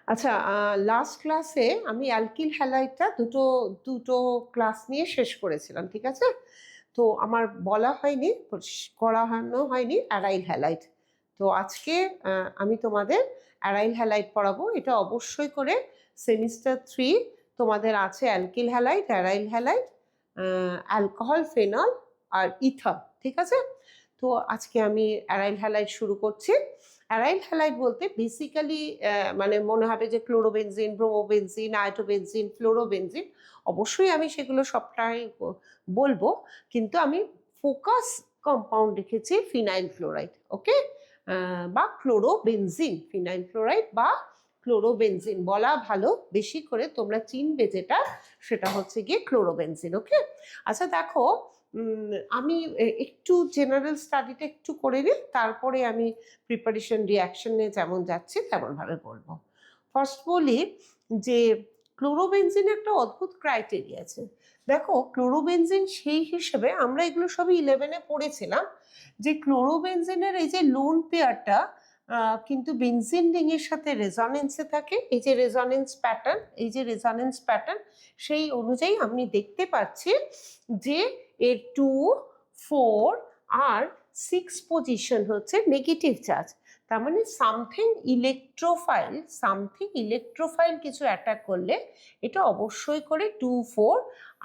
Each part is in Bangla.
আচ্ছা, লাস্ট ক্লাসে আমি অ্যালকিল হ্যালাইডটা দুটো দুটো ক্লাস নিয়ে শেষ করেছিলাম, ঠিক আছে? তো আমার বলা হয়নি, করানো হয়নি অ্যারাইল হ্যালাইড। তো আজকে আমি তোমাদের অ্যারাইল হ্যালাইড পড়াবো। এটা অবশ্যই করে সেমিস্টার 3 তোমাদের আছে alkyl halide, aryl halide, alcohol, phenol আর ইথার, ঠিক আছে? তো আজকে আমি অ্যারাইল হ্যালাইড শুরু করছি। অ্যারাইল হ্যালাইড বলতে বেসিক্যালি মানে মনে হবে যে ক্লোরোবেনজিন, ব্রোমোবেনজিন, আয়োটোবেনজিন, ফ্লোরোবেনজিন, অবশ্যই আমি সেগুলো সবটাই বলবো, কিন্তু আমি ফোকাস কম্পাউন্ড রেখেছি ফিনাইল ফ্লোরাইড, ওকে? বা ক্লোরোবেনজিন, ফিনাইল ফ্লোরাইড বা ক্লোরোবেনজিন বলা ভালো, বেশি করে তোমরা চিনবে যেটা, সেটা হচ্ছে গিয়ে ক্লোরোবেনজিন, ওকে? আচ্ছা দেখো, আমি একটু জেনারেল স্টাডিটা একটু করে নিই, তারপরে আমি প্রিপারেশন রিয়াকশনে যেমন যাচ্ছি তেমনভাবে বলবো। ফার্স্ট বলি যে ক্লোরোবেনজিন একটা অদ্ভুত ক্রাইটেরিয়া আছে। দেখো, ক্লোরোবেনজিন সেই হিসেবে আমরা এগুলো সবই 11-এ পড়েছিলাম যে ক্লোরোবেনজিনের এই যে লোন পেয়ারটা কিন্তু বেনজিন রিংয়ের সাথে রেজনেন্সে থাকে। এই যে রেজনেন্স প্যাটার্ন, এই যে রেজনেন্স প্যাটার্ন, সেই অনুযায়ী আমি দেখতে পাচ্ছি যে এর 2, 4 আর 6 পজিশন হচ্ছে নেগেটিভ চার্জ। তার মানে সামথিং ইলেকট্রোফাইল কিছু অ্যাটাক করলে এটা অবশ্যই করে 2, 4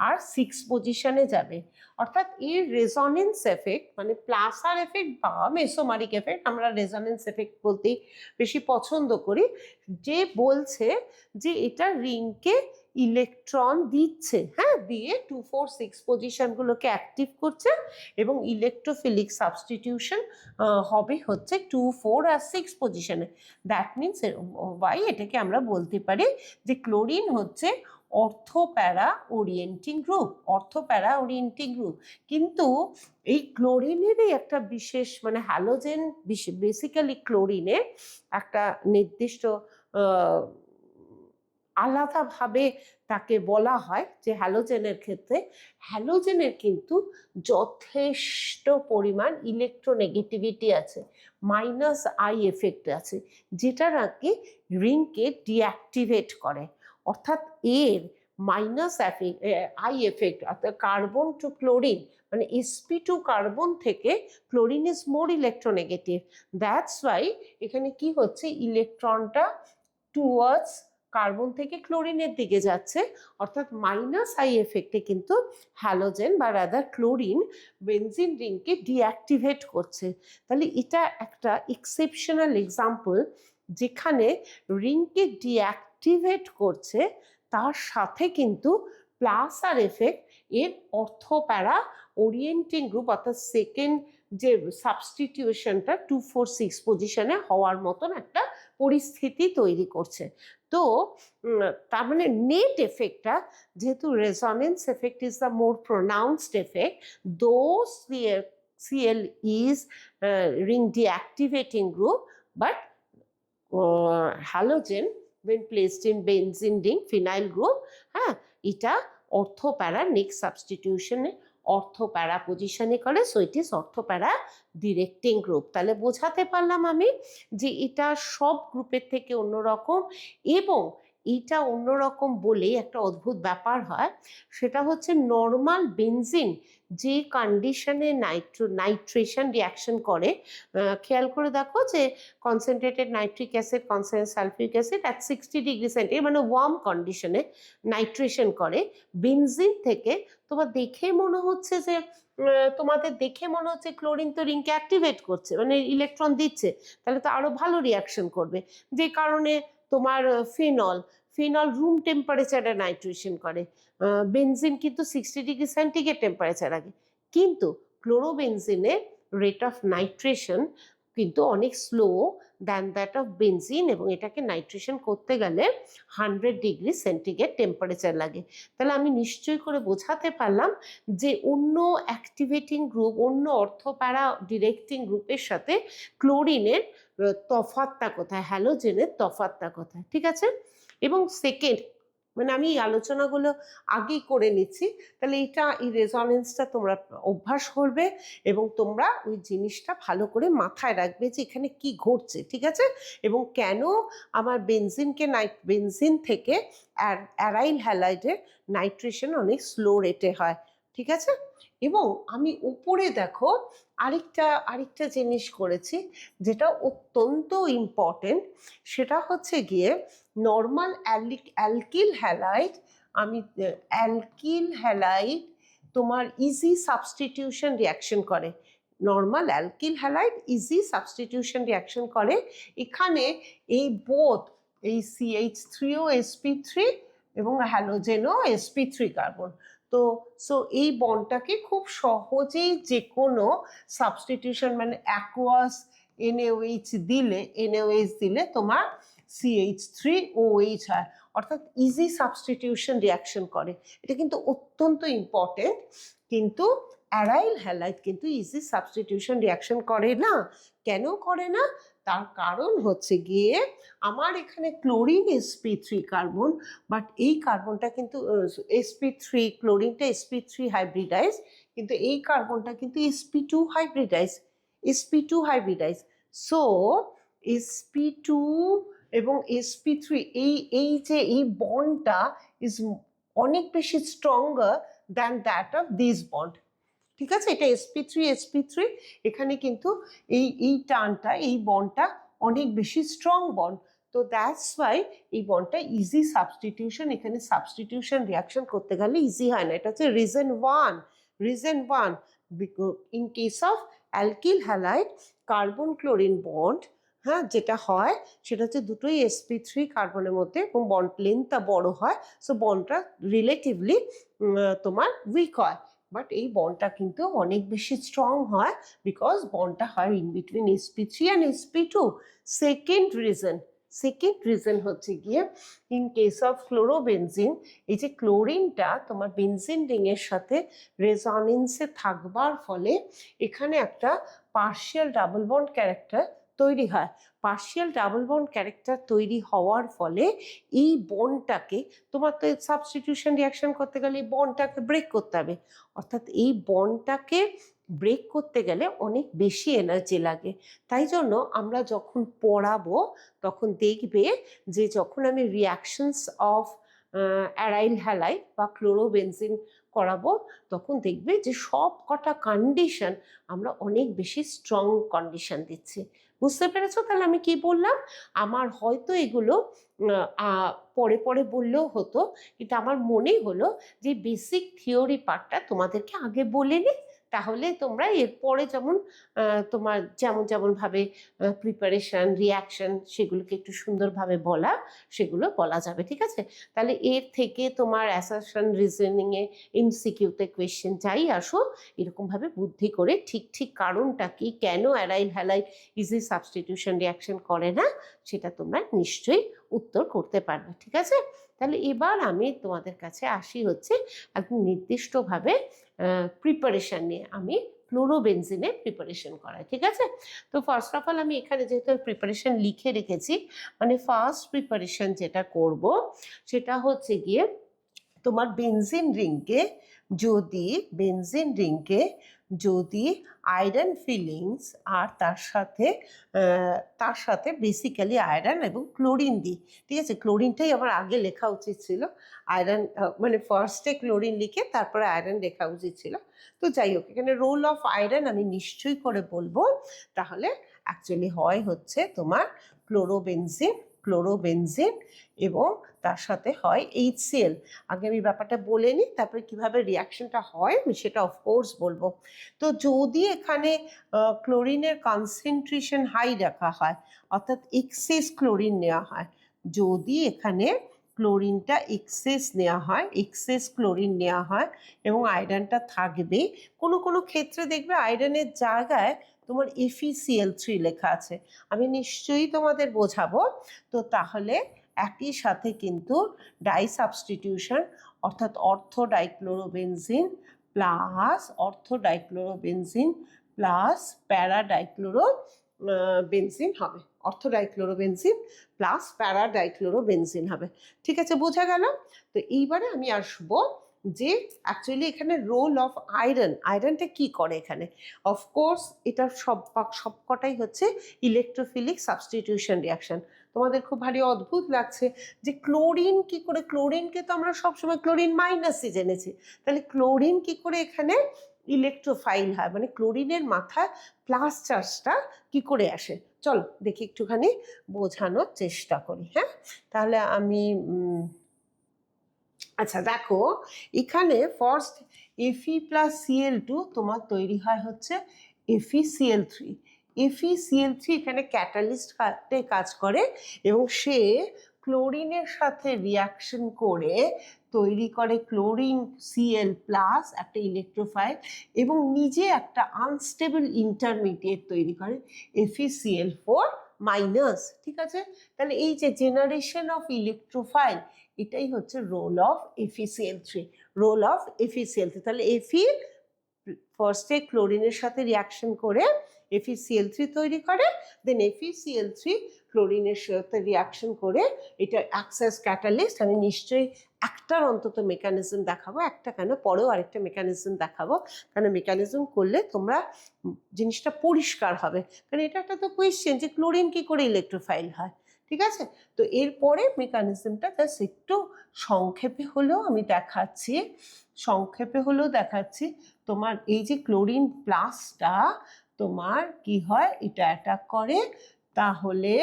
আর 6 পজিশনে যাবে। অর্থাৎ এর রেজনেন্স এফেক্ট, মানে প্লাসার এফেক্ট বা মেসোমারিক এফেক্ট, আমরা রেজনেন্স এফেক্ট বলতেই বেশি পছন্দ করি, যে বলছে যে এটা রিংকে ইলেকট্রন দিচ্ছে, হ্যাঁ, দিয়ে 2, 4, 6 পজিশনগুলোকে অ্যাক্টিভ করছে এবং ইলেকট্রোফিলিক সাবস্টিটিউশন হবে হচ্ছে 2, 4 আর 6 পজিশনে। দ্যাট মিনস ওয়াই এটাকে আমরা বলতে পারি যে ক্লোরিন হচ্ছে অর্থোপ্যারা ওরিয়েন্টিং গ্রুপ। কিন্তু এই ক্লোরিনেরই একটা বিশেষ, মানে হ্যালোজেন, বেসিক্যালি ক্লোরিনের একটা নির্দিষ্ট আলাদাভাবে তাকে বলা হয় যে হ্যালোজেনের ক্ষেত্রে হ্যালোজেনের কিন্তু যথেষ্ট পরিমাণ ইলেকট্রোনেগেটিভিটি আছে, -I এফেক্ট আছে, যেটা নাকি রিংকে ডিঅ্যাক্টিভেট করে। অর্থাৎ এর -I এফেক্ট, অর্থাৎ কার্বন টু ক্লোরিন, মানে sp2 কার্বন থেকে chlorine is more electronegative. That's why এখানে কি হচ্ছে, ইলেকট্রনটা টুয়ার্ডস কার্বন থেকে ক্লোরিনের দিকে যাচ্ছে। অর্থাৎ -I এফেক্টে কিন্তু হ্যালোজেন বা রাদার ক্লোরিন বেনজিন রিংকে ডিঅ্যাক্টিভেট করছে। তাহলে এটা একটা এক্সেপশনাল এক্সাম্পল, যেখানে রিংকে ডিঅ্যাক্টিভেট করছে তার সাথে কিন্তু প্লাসার এফেক্ট এর অর্থোপ্যারা ওরিয়েন্টিং গ্রুপ, অর্থাৎ সেকেন্ড যে সাবস্টিটিউশনটা 2, 4, 6 পজিশনে হওয়ার মতন একটা পরিস্থিতি তৈরি করছে। তো তার মানে নেট এফেক্টটা, যেহেতু resonance effect is the more pronounced effect, দো Cl is ring deactivating group, but halogen when placed in benzene ring phenyl group, হ্যাঁ, এটা অর্থোপ্যারা নেক্সট সাবস্টিটিউশনে অর্থোপ্যারা পজিশনে করে, so it is ortho para directing group. তাহলে বোঝাতে পারলাম আমি যে এটা সব গ্রুপের থেকে অন্যরকম, এবং এইটা অন্যরকম বলেই একটা অদ্ভুত ব্যাপার হয়, সেটা হচ্ছে নর্মাল বেনজিন যে কন্ডিশনে নাইট্রেশন রিয়াকশন করে, খেয়াল করে দেখো যে concentrated nitric acid, concentrated sulphuric acid at 60 degree centigrade, মানে ওয়ার্ম কন্ডিশনে নাইট্রেশন করে বেনজিন থেকে, তোমাদের দেখে মনে হচ্ছে ক্লোরিন তো রিংকে অ্যাক্টিভেট করছে, মানে ইলেকট্রন দিচ্ছে, তাহলে তো আরো ভালো রিয়াকশন করবে। যে কারণে তোমার ফিনল রুম টেম্পারেচারে নাইট্রেশন করে, বেনজিন কিন্তু 60 ডিগ্রি সেন্টিগ্রেড টেম্পারেচার আগে। কিন্তু ক্লোরোবেনজিনের রেট অফ নাইট্রেশন কিন্তু অনেক slow than that of benzene, এবং এটাকে নাইট্রেশন করতে গেলে 100 ডিগ্রি সেন্টিগ্রেড টেম্পারেচার লাগে। তাহলে আমি নিশ্চয়ই করে বোঝাতে পারলাম যে অন্য অ্যাক্টিভেটিং গ্রুপ, অন্য অর্থোপ্যারা ডিরেক্টিং গ্রুপের সাথে ক্লোরিনের তফাৎটা কোথায়, হ্যালোজেনের তফাৎটা কোথায়, ঠিক আছে? এবং সেকেন্ড, মানে আমি এই আলোচনাগুলো আগেই করে নিচ্ছি, তাহলে এই রেজনেন্সটা তোমরা অভ্যাস করবে এবং তোমরা ওই জিনিসটা ভালো করে মাথায় রাখবে যে এখানে কি ঘটছে, ঠিক আছে? এবং কেন আমার বেনজিন থেকে অ্যারাইল হ্যালাইডের নাইট্রেশন অনেক স্লো রেটে হয়, ঠিক আছে? এবং আমি উপরে দেখো আরেকটা জিনিস করেছি যেটা অত্যন্ত ইম্পর্টেন্ট, সেটা হচ্ছে গিয়ে নর্মাল অ্যালকিল হ্যালাইড তোমার ইজি সাবস্টিটিউশন রিয়াকশন করে। Normal alkyl halide easy substitution reaction করে। এখানে এই এই CH3ও sp3 এবং হ্যালোজেনও sp3 কার্বন। সো এই বন্ডটাকে খুব সহজেই যে কোনো সাবস্টিটিউশন মানে অ্যাকোয়াস NaOH দিলে তোমার CH3OH হয়, অর্থাৎ ইজি সাবস্টিটিউশন রিয়াকশন করে। এটা কিন্তু অত্যন্ত ইম্পর্টেন্ট। কিন্তু অ্যারাইল হ্যালাইড কিন্তু ইজি সাবস্টিটিউশন রিয়াকশন করে না। কেন করে না? তার কারণ হচ্ছে গিয়ে আমার এখানে ক্লোরিন sp3 কার্বন, বাট এই কার্বনটা কিন্তু ক্লোরিনটা sp3 হাইব্রিডাইজ, কিন্তু এই কার্বনটা কিন্তু sp2 হাইব্রিডাইজ। সো sp2 এবং sp3 এই বন্ডটা ইজ অনেক বেশি stronger than that of this bond, ঠিক আছে? এটা sp3 এখানে কিন্তু এই বন্ডটা অনেক বেশি স্ট্রং বন্ড। তো দ্যাটস ওয়াই এই বন্ডটা ইজি সাবস্টিটিউশন, এখানে সাবস্টিটিউশন রিয়াকশন করতে গেলে ইজি হয় না। এটা হচ্ছে reason one. In case of alkyl halide carbon chlorine bond, হ্যাঁ, যেটা হয় সেটা হচ্ছে দুটোই sp3 কার্বনের মধ্যে, এবং বন্ড লেন্থটা বড় হয়, সো বন্ডটা রিলেটিভলি তোমার উইক হয়। বাট এই বন্ডটা কিন্তু অনেক বেশি স্ট্রং হয়, বিকজ বন্ডটা হয় in between sp3 and sp2। Second reason হচ্ছে গিয়ে ইন কেস অফ ক্লোরোবেনজিন, এই যে ক্লোরিনটা তোমার বেনজিন রিংয়ের সাথে রেজনেন্সে থাকবার ফলে এখানে একটা পার্শিয়াল ডাবল বন্ড ক্যারেক্টার তৈরি হয়। পার্শিয়াল ডাবল বন্ড ক্যারেক্টার তৈরি হওয়ার ফলে এই বন্ডটাকে তোমার তো সাবস্টিটিউশন রিয়াকশন করতে গেলে এই বন্ডটাকে ব্রেক করতে হবে, অর্থাৎ এই বন্ডটাকে ব্রেক করতে গেলে অনেক বেশি এনার্জি লাগে। তাই জন্য আমরা যখন পড়াবো তখন দেখবে যে যখন আমি রিয়াকশনস অফ অ্যারাইল হ্যালাইড বা ক্লোরোবেনজিন করাবো, তখন দেখবে যে সব কটা কন্ডিশন আমরা অনেক বেশি স্ট্রং কন্ডিশন দিচ্ছি। বুঝতে পেরেছো তাহলে আমি কি বললাম? আমার হয়তো এগুলো পরে বললেও হতো, কিন্তু আমার মনে হলো যে বেসিক থিওরি পার্টটা তোমাদেরকে আগে বলে নি, তাহলে তোমরা এরপরে তোমার যেমনভাবে প্রিপারেশন রিয়াকশন সেগুলোকে একটু সুন্দরভাবে সেগুলো বলা যাবে, ঠিক আছে? তাহলে এর থেকে তোমার অ্যাসারশন রিজনিংয়ে এমসিকিউতে কোয়েশ্চেন যাই আসো, এরকমভাবে বুদ্ধি করে ঠিক কারণটা কি, কেন aryl halide easy substitution reaction করে না, সেটা তোমরা নিশ্চয়ই উত্তর করতে পারবে, ঠিক আছে? তাহলে এবার আমি তোমাদের কাছে আসি হচ্ছে একদম নির্দিষ্টভাবে প্রিপারেশন নিয়ে। আমি ক্লোরোবেনজিনের প্রিপারেশন করাই, ঠিক আছে? তো ফার্স্ট অফ অল আমি এখানে যেহেতু প্রিপারেশন লিখে রেখেছি, মানে ফার্স্ট প্রিপারেশন যেটা করব সেটা হচ্ছে গিয়ে তোমার বেনজিন রিংকে যদি আয়রন ফিলিংস আর তার সাথে বেসিক্যালি আয়রন এবং ক্লোরিন দিই, ঠিক আছে? ক্লোরিনটাই আমার আগে লেখা উচিত ছিল, আয়রন মানে ফার্স্টে ক্লোরিন লিখে তারপরে আয়রন লেখা উচিত ছিল। তো যাই হোক, এখানে রোল অফ আয়রন আমি নিশ্চয়ই করে বলবো। তাহলে অ্যাকচুয়ালি হচ্ছে তোমার ক্লোরোবেনজিন এবং তার সাথে হয় HCl। আগে আমি ব্যাপারটা বলে নিই, তারপরে কিভাবে রিয়াকশনটা হয় আমি সেটা অফকোর্স বলবো। তো যদি এখানে ক্লোরিনের কনসেন্ট্রেশন হাই রাখা হয়, অর্থাৎ এক্সেস ক্লোরিন নেওয়া হয়, যদি এখানে ক্লোরিনটা এক্সেস ক্লোরিন নেওয়া হয় এবং আয়রনটা থাকবে, কোনো ক্ষেত্রে দেখবে আয়রনের জায়গায় তোমার FeCl3 লেখা আছে, আমি নিশ্চয়ই তোমাদের বোঝাবো। তো তাহলে একই সাথে কিন্তু ডাই সাবস্টিটিউশন, অর্থাৎ অর্থোডাইক্লোরোবেনজিন প্লাস প্যারাডাইক্লোরো বেনজিন হবে, অর্থো ডাইক্লোরোবেনজিন প্লাস প্যারা ডাইক্লোরোবেনজিন হবে। ঠিক আছে, বোঝা গেল? তো এইবারে আমি আসবো যে অ্যাকচুয়ালি এখানে রোল অফ আয়রন, আয়রনটা কি করে এখানে। অফকোর্স এটা সবকটাই হচ্ছে ইলেকট্রোফিলিক সাবস্টিটিউশন রিয়াকশন। তোমাদের খুব ভারী অদ্ভুত লাগছে যে ক্লোরিন কি করে, ক্লোরিনকে তো আমরা সবসময় ক্লোরিন মাইনাসই জেনেছি, তাহলে ক্লোরিন কি করে এখানে ইলেকট্রোফাইল হয়, মানে ক্লোরিনের মাথায় প্লাস চার্জটা কি করে আসে। চলো দেখি একটুখানি বোঝানোর চেষ্টা করি। হ্যাঁ, তাহলে আমি আচ্ছা দেখো, এখানে ফার্স্ট Fe+Cl2 তোমার তৈরি হয় হচ্ছে FeCl3। FeCl3 এখানে ক্যাটালিস্ট কাজ করে এবং সে ক্লোরিনের সাথে রিয়াকশন করে তৈরি করে ক্লোরিন Cl প্লাস একটা ইলেকট্রোফাইল এবং নিজে একটা আনস্টেবল ইন্টারমিডিয়েট তৈরি করে FeCl4 মাইনাস। ঠিক আছে, তাহলে এই যে জেনারেশন অফ ইলেকট্রোফাইল এটাই হচ্ছে role of FeCl3, role of FeCl3। তাহলে Fe ফার্স্টে ক্লোরিনের সাথে রিয়াকশন করে FeCl3 তৈরি করে, দেন FeCl3 ক্লোরিনের সাথে রিয়াকশন করে এটা অ্যাক্সেস ক্যাটালিস্ট। আমি নিশ্চয়ই একটার অন্তত মেকানিজম দেখাবো, একটা কেন পরেও আরেকটা মেকানিজম দেখাবো, কারণ মেকানিজম করলে তোমরা জিনিসটা পরিষ্কার হবে। কারণ এটা একটা তো কোয়েশ্চেন যে ক্লোরিন কি করে ইলেকট্রোফাইল হয়। ঠিক আছে, তো এরপরে মেকানিজমটা জাস্ট একটু সংক্ষেপে হলেও আমি দেখাচ্ছি, সংক্ষেপে হলেও দেখাচ্ছি। তোমার এই যে ক্লোরিন প্লাসটা তোমার কি হয়, এটা অ্যাটাক করে, তাহলে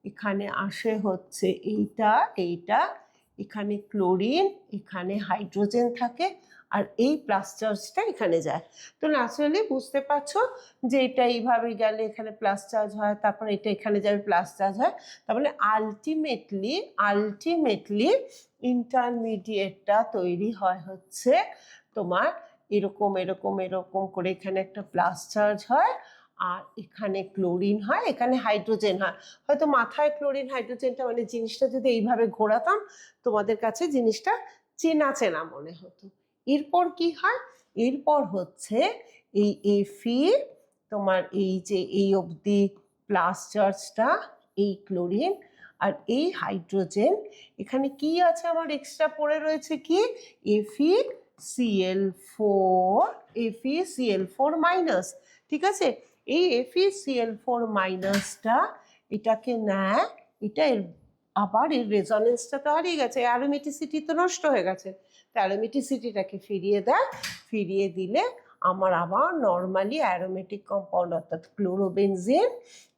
এখানে আসে হচ্ছে এইটা এইটা, এখানে ক্লোরিন, এখানে হাইড্রোজেন থাকে, আর এই প্লাস চার্জটা এখানে যায়। তো ন্যাচারালি বুঝতে পারছো যে এটা এইভাবে গেলে এখানে প্লাস চার্জ হয়, তারপর এটা এখানে যাবে প্লাস চার্জ হয়, তার মানে আলটিমেটলি ইন্টারমিডিয়েটটা তৈরি হয় হচ্ছে তোমার এরকম এরকম এরকম করে, এখানে একটা প্লাস চার্জ হয় আর এখানে ক্লোরিন হয়, এখানে হাইড্রোজেন হয়। হয়তো মাথায় ক্লোরিন হাইড্রোজেনটা মানে জিনিসটা যদি এইভাবে ঘোরাতাম তোমাদের কাছে জিনিসটা চেনা চেনা মনে হতো। এরপর কি হয়, এরপর হচ্ছে এই Fe তোমার এই যে এই অবধি প্লাস চার্জটা, এই ক্লোরিন আর এই হাইড্রোজেন, এখানে কি আছে আমার এক্সট্রা পড়ে রয়েছে কি FeCl4 মাইনাস। ঠিক আছে, এই FeCl4 মাইনাসটা এটাকে নেয়, এটা আবার এর রেজনেন্সটা তো হারিয়ে গেছে, অ্যারোমেটিসিটি তো নষ্ট হয়ে গেছে, তো অ্যারোমেটিসিটিটাকে ফিরিয়ে দেয়, ফিরিয়ে দিলে আমার আবার নর্মালি অ্যারোমেটিক কম্পাউন্ড অর্থাৎ ক্লোরোবেনজিন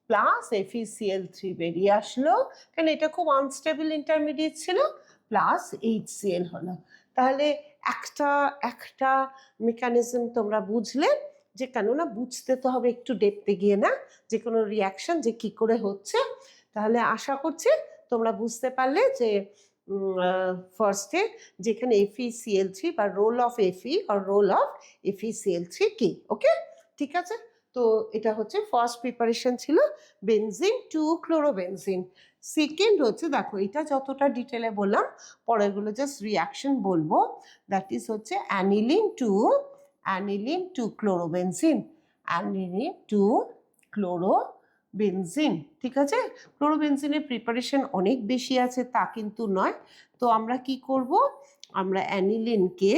প্লাস FeCl3 বেরিয়ে আসলো, কারণ এটা খুব আনস্টেবল ইন্টারমিডিয়েট ছিল, প্লাস HCl হলো। তাহলে একটা মেকানিজম তোমরা বুঝলে, যে কেননা বুঝতে তো হবে একটু ডেপথে গিয়ে, না যে কোনো রিয়াকশন যে কি করে হচ্ছে। তাহলে আশা করছি তোমরা বুঝতে পারলে যে ফার্স্টে যেখানে FeCl3 বা রোল অফ Fe আর রোল অফ FeCl3 কি। ওকে, ঠিক আছে। তো এটা হচ্ছে ফার্স্ট প্রিপারেশন ছিল বেনজিন টু ক্লোরোবেনজিন। সেকেন্ড হচ্ছে, দেখো এটা যতটা ডিটেলে বললাম, পরেরগুলো জাস্ট রিয়াকশন বলবো। দ্যাট ইজ হচ্ছে aniline to chlorobenzene, aniline to chlorobenzene. ঠিক আছে, ক্লোরোবেনজিনের প্রিপারেশন অনেক বেশি আছে তা কিন্তু নয়। তো আমরা কি করব, আমরা অ্যানিলিনকে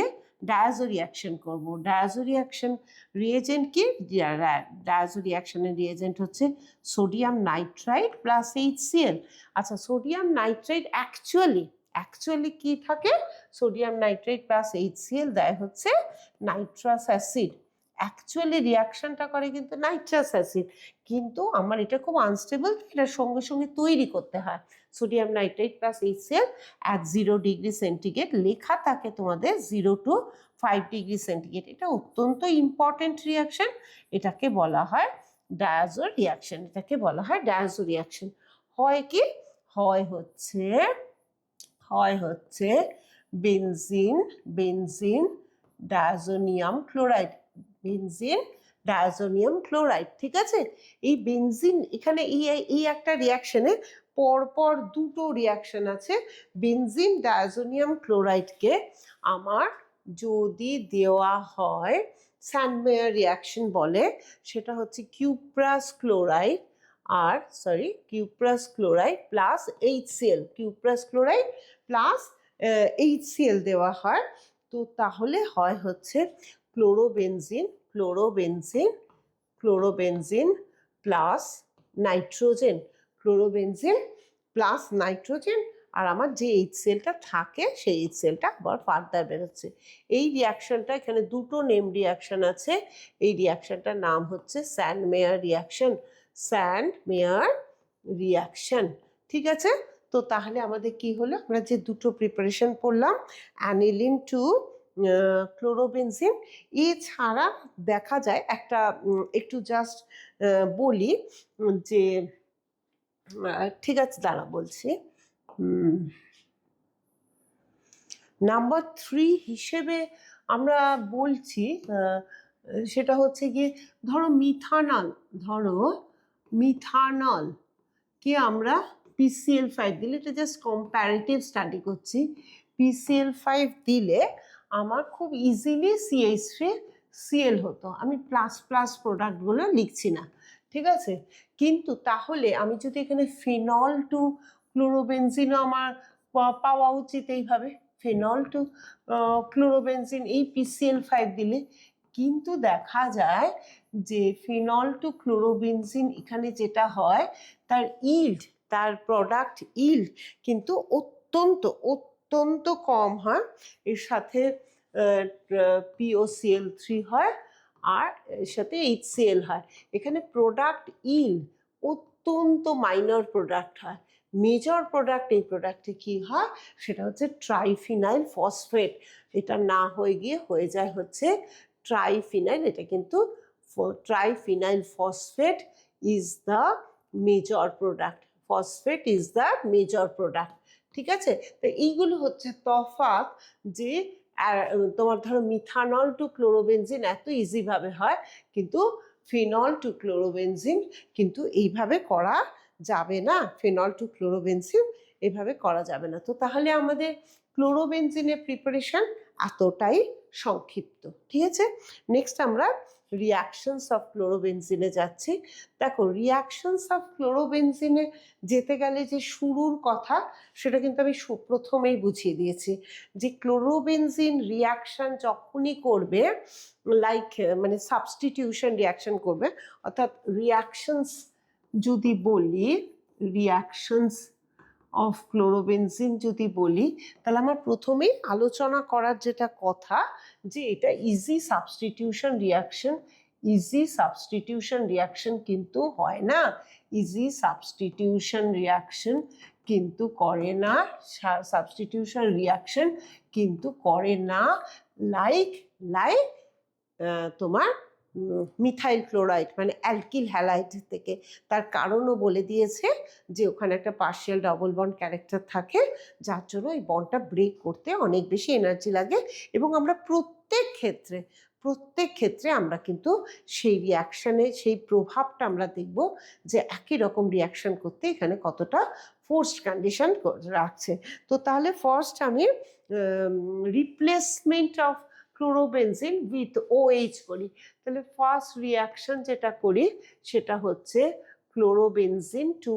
ডায়াজো রিয়াকশন করব। ডায়াজো রিয়াকশন রিয়েজেন্ট কি, ডায়াজো রিয়াকশনের রিয়েজেন্ট হচ্ছে সোডিয়াম নাইট্রাইট প্লাস HCl। আচ্ছা, সোডিয়াম নাইট্রাইট অ্যাকচুয়ালি কি থাকে, সোডিয়াম নাইট্রাইট প্লাস HCl দেয় হচ্ছে নাইট্রাস অ্যাসিড। অ্যাকচুয়ালি রিয়াকশনটা করে কিন্তু নাইট্রাস অ্যাসিড, কিন্তু আমার এটা খুব আনস্টেবল, এটার সঙ্গে সঙ্গে তৈরি করতে হয় sodium nitrite plus HCl at 0 degree centigrade. লেখা থাকে তোমাদের 0 to 5 ডিগ্রি সেন্টিগ্রেড। এটা অত্যন্ত ইম্পর্টেন্ট রিয়াকশন, এটাকে বলা হয় ডায়াজো রিয়াকশন, এটাকে বলা হয় ডায়াজো রিয়াকশন। হয় কি, হয় হচ্ছে benzene diazonium chloride, benzene diazonium chloride. ঠিক আছে, এই বেনজিন এখানে এই একটা রিয়াকশনে পরপর দুটো রিয়াকশন আছে। বেনজিন ডায়াজোনিয়াম ক্লোরাইডকে আমার যদি দেওয়া হয়, স্যান্ডমেয়ার রিয়াকশন বলে, সেটা হচ্ছে cuprous chloride cuprous chloride plus HCl, cuprous chloride plus HCl দেওয়া হয়। তো তাহলে হয় হচ্ছে ক্লোরোবেনজিন প্লাস নাইট্রোজেন, আর আমার যে HClটা থাকে সেই HClটা আবার ফার্দার বেরোচ্ছে। এই রিয়াকশনটা, এখানে দুটো নেম রিয়াকশন আছে। এই রিয়াকশনটার নাম হচ্ছে স্যান্ড-মেয়ার রিয়াকশন। ঠিক আছে? তো তাহলে আমাদের কি হলো, আমরা যে দুটো প্রিপারেশন পড়লাম, অ্যানিলিন টু ক্লোরোবেনজিন। এছাড়া দেখা যায় একটা একটু জাস্ট বলি যে ঠিক আছে, দাঁড়া বলছি। নাম্বার 3 হিসেবে আমরা বলছি সেটা হচ্ছে গিয়ে ধরো মিথানল কে আমরা PCl5 দিলে, এটা জাস্ট কম্প্যারেটিভ স্টাডি করছি, PCl5 দিলে আমার খুব ইজিলি CH3Cl হতো। আমি প্লাস প্লাস প্রোডাক্টগুলো লিখছি না, ঠিক আছে? কিন্তু তাহলে আমি যদি এখানে ফিনল টু ক্লোরোবেনজিনও আমার পাওয়া উচিত এইভাবে, ফিনল টু ক্লোরোবেনজিন এই PCl5 দিলে। কিন্তু দেখা যায় যে ফিনল টু ক্লোরোবেনজিন এখানে যেটা হয়, তার প্রোডাক্ট ইল্ড কিন্তু অত্যন্ত কম হয়। এর সাথে POCl3 হয় আর এর সাথে HCl হয়। এখানে প্রোডাক্ট ইল্ড অত্যন্ত মাইনর প্রোডাক্ট হয়। মেজর প্রোডাক্ট এই প্রোডাক্টে কি হয়, সেটা হচ্ছে ট্রাইফিনাইল ফসফেট। এটা না হয়ে যায় হচ্ছে ট্রাইফিনাইল। এটা কিন্তু triphenyl phosphate is the major product. ঠিক আছে? তো এইগুলো হচ্ছে তফাৎ, যে তোমার ধরো মিথানল টু ক্লোরোবেনজিন এত ইজিভাবে হয়, কিন্তু ফিনল টু ক্লোরোবেনজিন কিন্তু এইভাবে করা যাবে না। এভাবে করা যাবে না। তো তাহলে আমাদের ক্লোরোবেনজিনের প্রিপারেশন এতটাই সংক্ষিপ্ত। ঠিক আছে? নেক্সট আমরা রিয়াকশনস অফ ক্লোরোবেনজিনে যাচ্ছি। দেখো, রিয়াকশনস অফ ক্লোরোবেনজিনে যেতে গেলে যে শুরুর কথা, সেটা কিন্তু আমি প্রথমেই বুঝিয়ে দিয়েছি, যে ক্লোরোবেনজিন রিয়াকশন যখনই করবে, লাইক মানে সাবস্টিটিউশন রিয়াকশন করবে, অর্থাৎ রিয়াকশনস অফ ক্লোরোবেনজিন যদি বলি, তাহলে আমার প্রথমেই আলোচনা করার যেটা কথা, যে এটা ইজি সাবস্টিটিউশন রিয়াকশন কিন্তু হয় না। ইজি সাবস্টিটিউশন রিয়াকশন কিন্তু করে না। লাইক তোমার মিথাইল ক্লোরাইড মানে অ্যালকিল হ্যালাইড থেকে। তার কারণও বলে দিয়েছে যে ওখানে একটা পার্শিয়াল ডবল বন্ড ক্যারেক্টার থাকে, যার জন্য এই বন্ডটা ব্রেক করতে অনেক বেশি এনার্জি লাগে। এবং আমরা প্রত্যেক ক্ষেত্রে আমরা কিন্তু সেই রিয়াকশানে সেই প্রভাবটা আমরা দেখব, যে একই রকম রিয়াকশান করতে এখানে কতটা ফোর্সড কন্ডিশন রাখছে। তো তাহলে ফার্স্ট আমি replacement of chlorobenzene with OH করি। তাহলে ফার্স্ট রিয়াকশন যেটা করি সেটা হচ্ছে ক্লোরোবেনজিন টু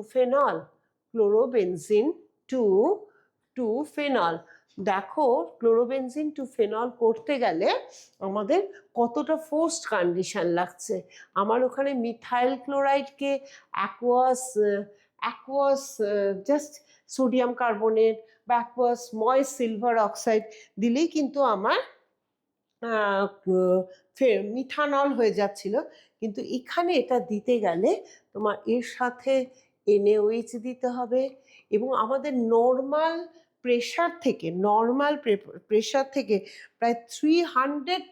ফেনল। দেখো, ক্লোরোবেনজিন টু ফেনল করতে গেলে আমাদের কতটা ফোর্সড কন্ডিশন লাগছে। আমার ওখানে মিথাইল ক্লোরাইডকে অ্যাকুয়াস জাস্ট সোডিয়াম কার্বনেট বা অ্যাকুয়াস ময়েস সিলভার অক্সাইড দিলেই কিন্তু আমার মিথানল হয়ে যাচ্ছিল। কিন্তু এখানে এটা দিতে গেলে তোমার এর সাথে NaOH দিতে হবে, এবং আমাদের নর্মাল প্রেশার থেকে প্রায় 300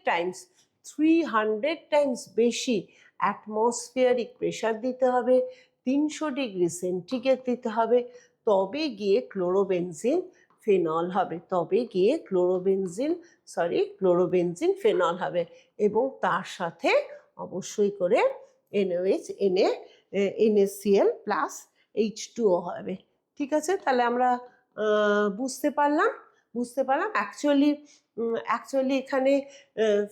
টাইমস বেশি অ্যাটমসফিয়ারিক প্রেশার দিতে হবে, 300 ডিগ্রি সেন্টিগ্রেড দিতে হবে, তবে গিয়ে ক্লোরোবেনজিন ফেনল হবে। এবং তার সাথে অবশ্যই করে NaCl প্লাস H2O হবে। ঠিক আছে? তাহলে আমরা বুঝতে পারলাম অ্যাকচুয়ালি অ্যাকচুয়ালি এখানে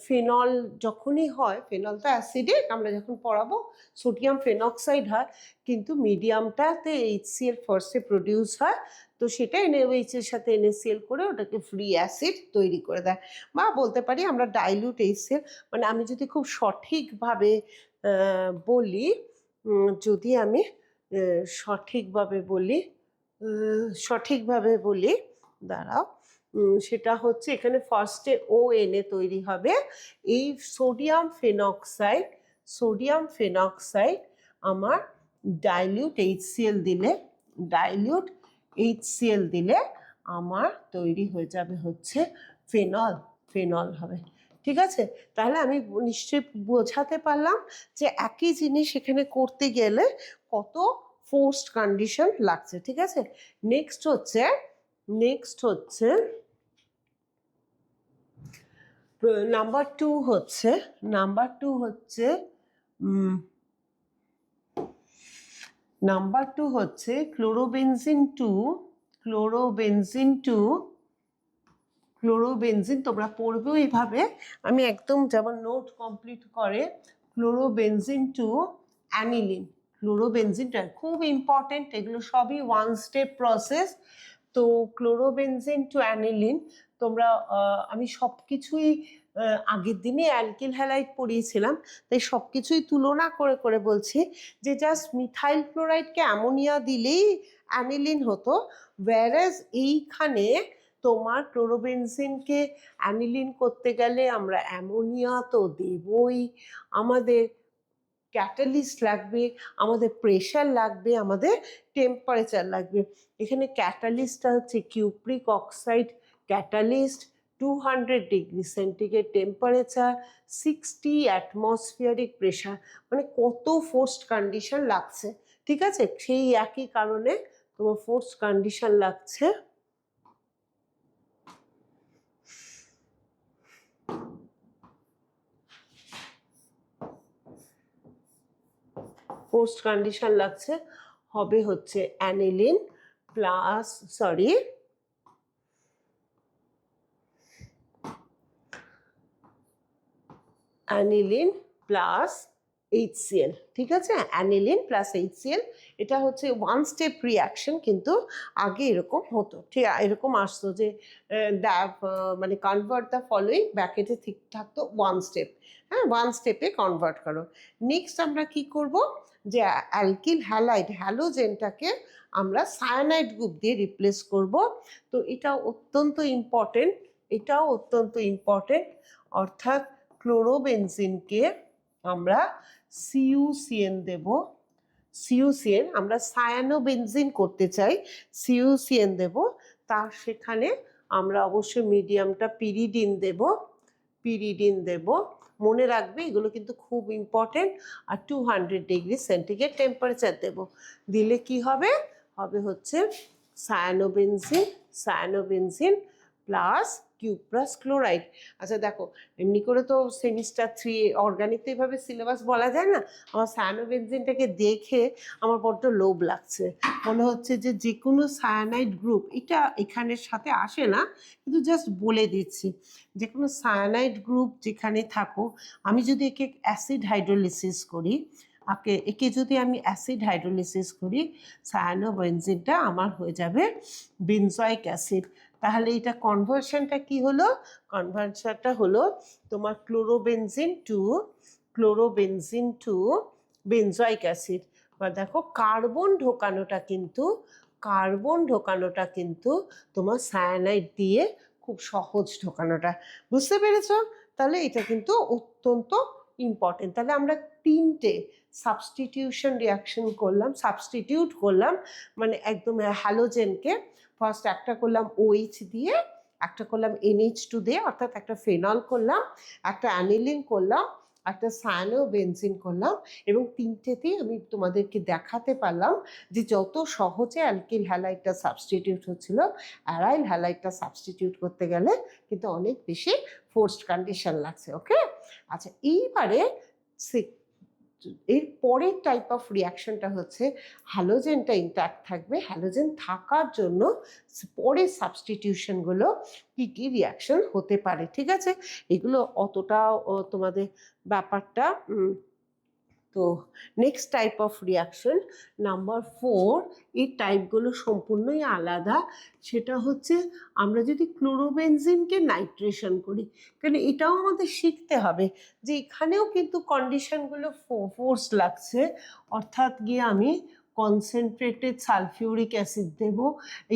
ফেনল যখনই হয়, ফেনল তো অ্যাসিডিক, আমরা যখন পড়াবো সোডিয়াম ফেনক্সাইড হয়, কিন্তু মিডিয়ামটাতে HCl ফার্স্টে প্রডিউস হয়, তো সেটা NaOH এর সাথে NaCl করে ওটাকে ফ্রি অ্যাসিড তৈরি করে দেয়। বা বলতে পারি আমরা ডাইলিউট HCl, মানে আমি যদি খুব সঠিকভাবে বলি, যদি আমি সঠিকভাবে বলি, দাঁড়াও, সেটা হচ্ছে এখানে ফার্স্টে ONA তৈরি হবে। এই সোডিয়াম ফেনক্সাইড আমার ডাইলিউট HCl দিলে আমার তৈরি হয়ে যাবে হচ্ছে ফেনল হবে। ঠিক আছে, তাহলে আমি নিশ্চয়ই বোঝাতে পারলাম যে একই জিনিস এখানে করতে গেলে কত ফোর্সড কন্ডিশন লাগছে। ঠিক আছে, নেক্সট হচ্ছে নাম্বার টু হচ্ছে ক্লোরোবেনজিন তোমরা পড়বেও এইভাবে, আমি একদম যেমন নোট কমপ্লিট করে, ক্লোরোবেনজিন টু অ্যানিলিন। ক্লোরোবেনজিনটা খুব ইম্পর্টেন্ট, এগুলো সবই ওয়ান স্টেপ প্রসেস। তো ক্লোরোবেনজিন টু অ্যানিলিন তোমরা, আমি সব কিছুই আগের দিনে অ্যালকিল হ্যালাইড পড়িয়েছিলাম, তাই সব কিছুই তুলনা করে করে বলছি যে জাস্ট মিথাইল ক্লোরাইডকে অ্যামোনিয়া দিলেই অ্যানিলিন হতো, ওয়্যারাজ এইখানে তোমার ক্লোরোবেনজিনকে অ্যানিলিন করতে গেলে আমরা অ্যামোনিয়া তো দেবই, আমাদের ক্যাটালিস্ট লাগবে, আমাদের প্রেশার লাগবে, আমাদের টেম্পারেচার লাগবে। এখানে ক্যাটালিস্টটা হচ্ছে cupric oxide catalyst, 200 degree centigrade temperature, 60 atmospheric pressure, মানে কত ফোর্সড কন্ডিশন লাগছে। ঠিক আছে, সেই একই কারণে তোমার ফোর্সড কন্ডিশন লাগছে। ফোর্সড কন্ডিশন লাগছে হবে হচ্ছে অ্যানিলিন প্লাস HCl। ঠিক আছে, অ্যানিলিন প্লাস HCl, এটা হচ্ছে ওয়ান স্টেপ রিয়াকশন, কিন্তু আগে এরকম হতো, ঠিক এরকম আসতো যে মানে কনভার্ট দ্য ফলোইং, ব্র্যাকেটে ঠিক থাকতো ওয়ান স্টেপ, হ্যাঁ, ওয়ান স্টেপে কনভার্ট করো। নেক্সট আমরা কি করব, যে অ্যালকিল হ্যালাইড হ্যালোজেনটাকে আমরা সায়ানাইড গ্রুপ দিয়ে রিপ্লেস করব। তো এটাও অত্যন্ত ইম্পর্টেন্ট, অর্থাৎ ক্লোরোবেনজিনকে আমরা CuCN দেব। CuCN, আমরা সায়ানোবেনজিন করতে চাই, CuCN দেব, তার সেখানে আমরা অবশ্যই মিডিয়ামটা পিরিডিন দেব। মনে রাখবে এগুলো কিন্তু খুব ইম্পর্টেন্ট। আর 200 ডিগ্রি সেন্টিগ্রেড টেম্পারেচার দেব, দিলে কি হবে হচ্ছে সায়ানোবেনজিন প্লাস কিউপ্রাস ক্লোরাইড। আচ্ছা দেখো, এমনি করে তো সেমিস্টার 3 অর্গানিক তো এভাবে সিলেবাস বলা যায় না। আমার সায়ানোবেনজিনটাকে দেখে আমার বড্ড লোভ লাগছে, মনে হচ্ছে যে যে কোনো সায়ানাইড গ্রুপ, এটা এখানের সাথে আসে না কিন্তু জাস্ট বলে দিচ্ছি, যে কোনো সায়ানাইড গ্রুপ যেখানে থাকো, আমি যদি একে অ্যাসিড হাইড্রোলিসিস করি, একে যদি আমি অ্যাসিড হাইড্রোলিসিস করি, সায়ানোবেনজিনটা আমার হয়ে যাবে বেনজয়েক অ্যাসিড। তাহলে এটা কনভার্সনটা কি হলো, কনভার্সনটা হলো তোমার ক্লোরোবেনজিন টু বেনজয়েক অ্যাসিড। বা দেখো কার্বন ঢোকানোটা কিন্তু তোমার সায়ানাইড দিয়ে খুব সহজ ঢোকানোটা, বুঝতে পেরেছ? তাহলে এটা কিন্তু অত্যন্ত ইম্পর্টেন্ট। তাহলে আমরা 3টে সাবস্টিটিউট করলাম, মানে একদম হ্যালোজেনকে ফার্স্ট একটা করলাম OH দিয়ে, একটা করলাম NH2 দিয়ে, অর্থাৎ একটা ফেনল করলাম, একটা অ্যানিলিন করলাম, একটা সায়ানোবেনজিন করলাম, এবং 3টেতেই আমি তোমাদেরকে দেখাতে পারলাম যে যত সহজে অ্যালকিল হ্যালাইডটা সাবস্টিটিউট হচ্ছিল, অ্যারাইল হ্যালাইডটা সাবস্টিটিউট করতে গেলে কিন্তু অনেক বেশি ফোর্সড কন্ডিশন লাগছে। ওকে, আচ্ছা এইবারে এর পরের টাইপ অফ রিয়াকশনটা হচ্ছে হ্যালোজেনটা ইন্ট্যাক্ট থাকবে, হ্যালোজেন থাকার জন্য পরের সাবস্টিটিউশনগুলো কী কী রিয়াকশন হতে পারে, ঠিক আছে? এগুলো অতটাও তোমাদের ব্যাপারটা তো next type of reaction number 4, এই টাইপগুলো সম্পূর্ণই আলাদা। সেটা হচ্ছে আমরা যদি ক্লোরোবেনজিনকে নাইট্রেশন করি, কারণ এটাও আমাদের শিখতে হবে যে এখানেও কিন্তু কন্ডিশনগুলো ফোর্স লাগছে, অর্থাৎ গিয়ে আমি কনসেন্ট্রেটেড সালফিউরিক অ্যাসিড দেবো।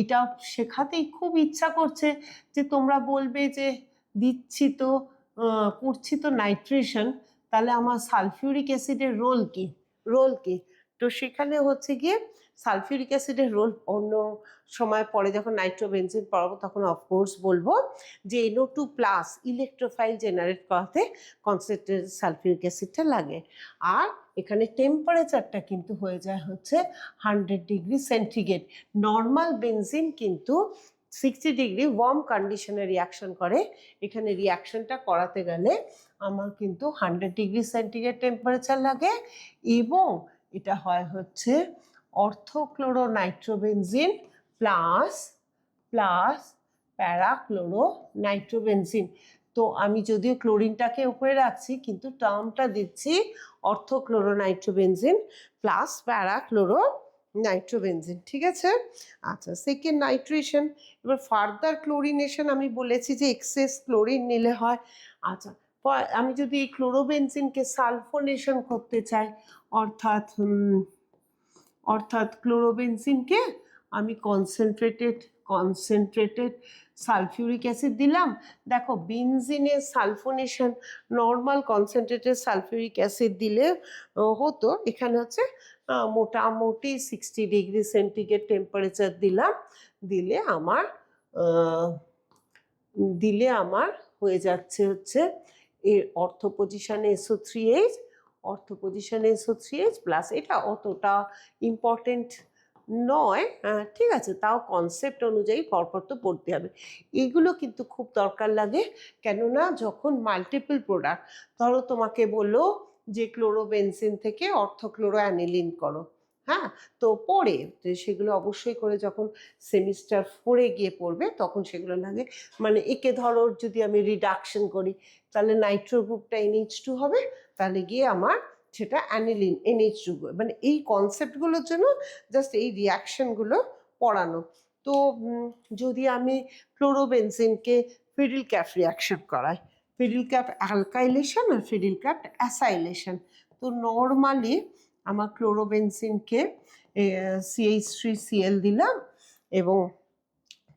এটা শেখাতেই খুব ইচ্ছা করছে যে তোমরা বলবে যে দিচ্ছি তো করছি তো নাইট্রেশন, তাহলে আমার সালফিউরিক অ্যাসিডের রোল কি? তো সেখানে হচ্ছে গিয়ে সালফিউরিক অ্যাসিডের রোল অন্য সময় পরে যখন নাইট্রোবেনজিন পড়াবো তখন অফকোর্স বলবো যে NO2+ ইলেকট্রোফাইল জেনারেট করাতে কনসেন্ট্রেটেড সালফিউরিক অ্যাসিডটা লাগে। আর এখানে টেম্পারেচারটা কিন্তু হয়ে যায় হচ্ছে 100 ডিগ্রি সেন্টিগ্রেড। নর্মাল বেনজিন কিন্তু 60 ডিগ্রি ওয়ার্ম কন্ডিশনে রিয়াকশন করে, এখানে রিয়াকশনটা করাতে গেলে আমার কিন্তু 100 ডিগ্রি সেন্টিগ্রেড টেম্পারেচার লাগে, এবং এটা হয় হচ্ছে অর্থোক্লোরোনাইট্রোবেনজিন প্লাস প্যারাক্লোরোনাইট্রোবেনজিন। তো আমি যদিও ক্লোরিনটাকে উপরে রাখছি কিন্তু টার্মটা দিচ্ছি অর্থোক্লোরোনাইট্রোবেনজিন প্লাস প্যারাক্লোরোনাইট্রোবেনজিন, ঠিক আছে? আচ্ছা, সেকেন্ড নাইট্রেশন। এবার ফার্দার ক্লোরিনেশন আমি বলেছি যে এক্সেস ক্লোরিন নিলে হয়। আচ্ছা, আমি যদি এই ক্লোরোবেনজিনকে সালফোনেশন করতে চাই, অর্থাৎ ক্লোরোবেনজিনকে আমি কনসেন্ট্রেটেড সালফিউরিক অ্যাসিড দিলাম। দেখো বেনজিনের sulphonation normal concentrated sulphuric acid দিলে হতো, এখানে হচ্ছে মোটামুটি 60 ডিগ্রি সেন্টিগ্রেড টেম্পারেচার দিলে আমার হয়ে যাচ্ছে হচ্ছে এর অর্থ পজিশনে SO3H প্লাস। এটা অতটা ইম্পর্টেন্ট নয়, ঠিক আছে, তাও কনসেপ্ট অনুযায়ী পরপর তো পড়তে হবে। এগুলো কিন্তু খুব দরকার লাগে, কেননা যখন মাল্টিপল প্রোডাক্ট, ধরো তোমাকে বললো যে ক্লোরোবেনজিন থেকে অর্থোক্লোরো অ্যানিলিন করো, হ্যাঁ, তো পড়ে সেগুলো অবশ্যই করে যখন সেমিস্টার 4-এ গিয়ে পড়বে তখন সেগুলো লাগে। মানে একে ধরো যদি আমি রিডাকশন করি তাহলে নাইট্রো গ্রুপটা NH2 হবে, তাহলে গিয়ে আমার সেটা অ্যানিলিন NH2, মানে এই কনসেপ্টগুলোর জন্য জাস্ট এই রিয়াকশনগুলো পড়ানো। তো যদি আমি ক্লোরোবেনজিনকে ফিডিল ক্যাপ রিয়াকশন করাই, ফিডিল ক্যাপ অ্যালকাইলেশন আর ফিডিল ক্যাপ অ্যাসাইলেশন, তো নর্মালি আমার ক্লোরোবেনজিনকে CH3Cl দিলাম এবং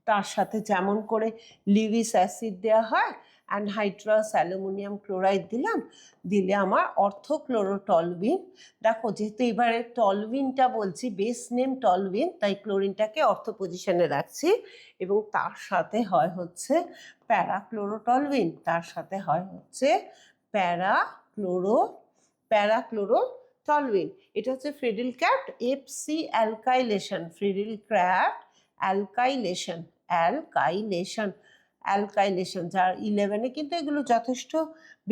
তার সাথে যেমন করে লিভিস অ্যাসিড দেওয়া হয়, অ্যানহাইড্রাস অ্যালুমিনিয়াম ক্লোরাইড দিলে আমার অর্থোক্লোরোটলুইন। দেখো যেহেতু এবারে টলুইনটা বলছি, বেস নেম টলুইন, তাই ক্লোরিনটাকে অর্থ পজিশনে রাখছি, এবং তার সাথে হয় হচ্ছে প্যারাক্লোরোটলুইন, তার সাথে হয় হচ্ছে প্যারাক্লোরোটলুইন। এটা হচ্ছে ফ্রিডিল ক্যাপ FC অ্যালকাইলেশন, ফ্রিডিল ক্যাপ অ্যালকাইলেশন, যার 11-এ কিন্তু এগুলো যথেষ্ট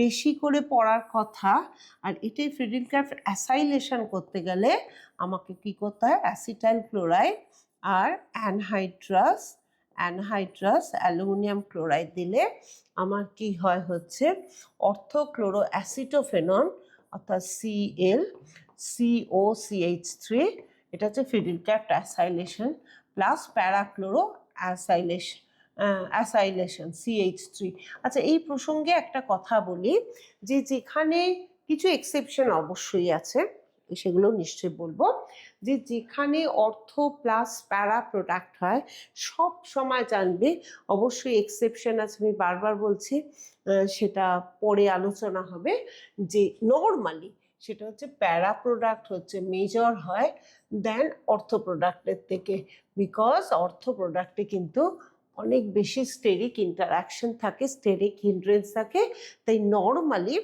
বেশি করে পড়ার কথা। আর এটাই ফ্রিডিল ক্যাপ অ্যাসাইলেশন করতে গেলে আমাকে কি করতে হয়, অ্যাসিটাইল ক্লোরাইড আর অ্যানহাইড্রাস অ্যালুমিনিয়াম ক্লোরাইড দিলে আমার কি হয় হচ্ছে অর্থোক্লোরো অ্যাসিটোফেনন, অর্থাৎ ClCOCH3, এটা হচ্ছে ফ্রিডিল ক্যাপ acylation plus para chloro acylation CH3। আচ্ছা, এই প্রসঙ্গে একটা কথা বলি যে যেখানে কিছু এক্সেপশন অবশ্যই আছে, সেগুলো নিশ্চয়ই বলবো, যে যেখানে অর্থ প্লাস প্যারা প্রোডাক্ট হয় সব সময় জানবে অবশ্যই এক্সেপশন আছে, আমি বারবার বলছি, সেটা পরে আলোচনা হবে, যে নর্মালি সেটা হচ্ছে প্যারা প্রোডাক্ট হচ্ছে মেজর হয় দেন অর্থ প্রোডাক্টের থেকে, বিকজ অর্থ প্রোডাক্টে কিন্তু অনেক বেশি স্টেরিক ইন্টারাকশন থাকে, স্টেরিক হিন্ড্রেন্স থাকে, তাই নর্মালি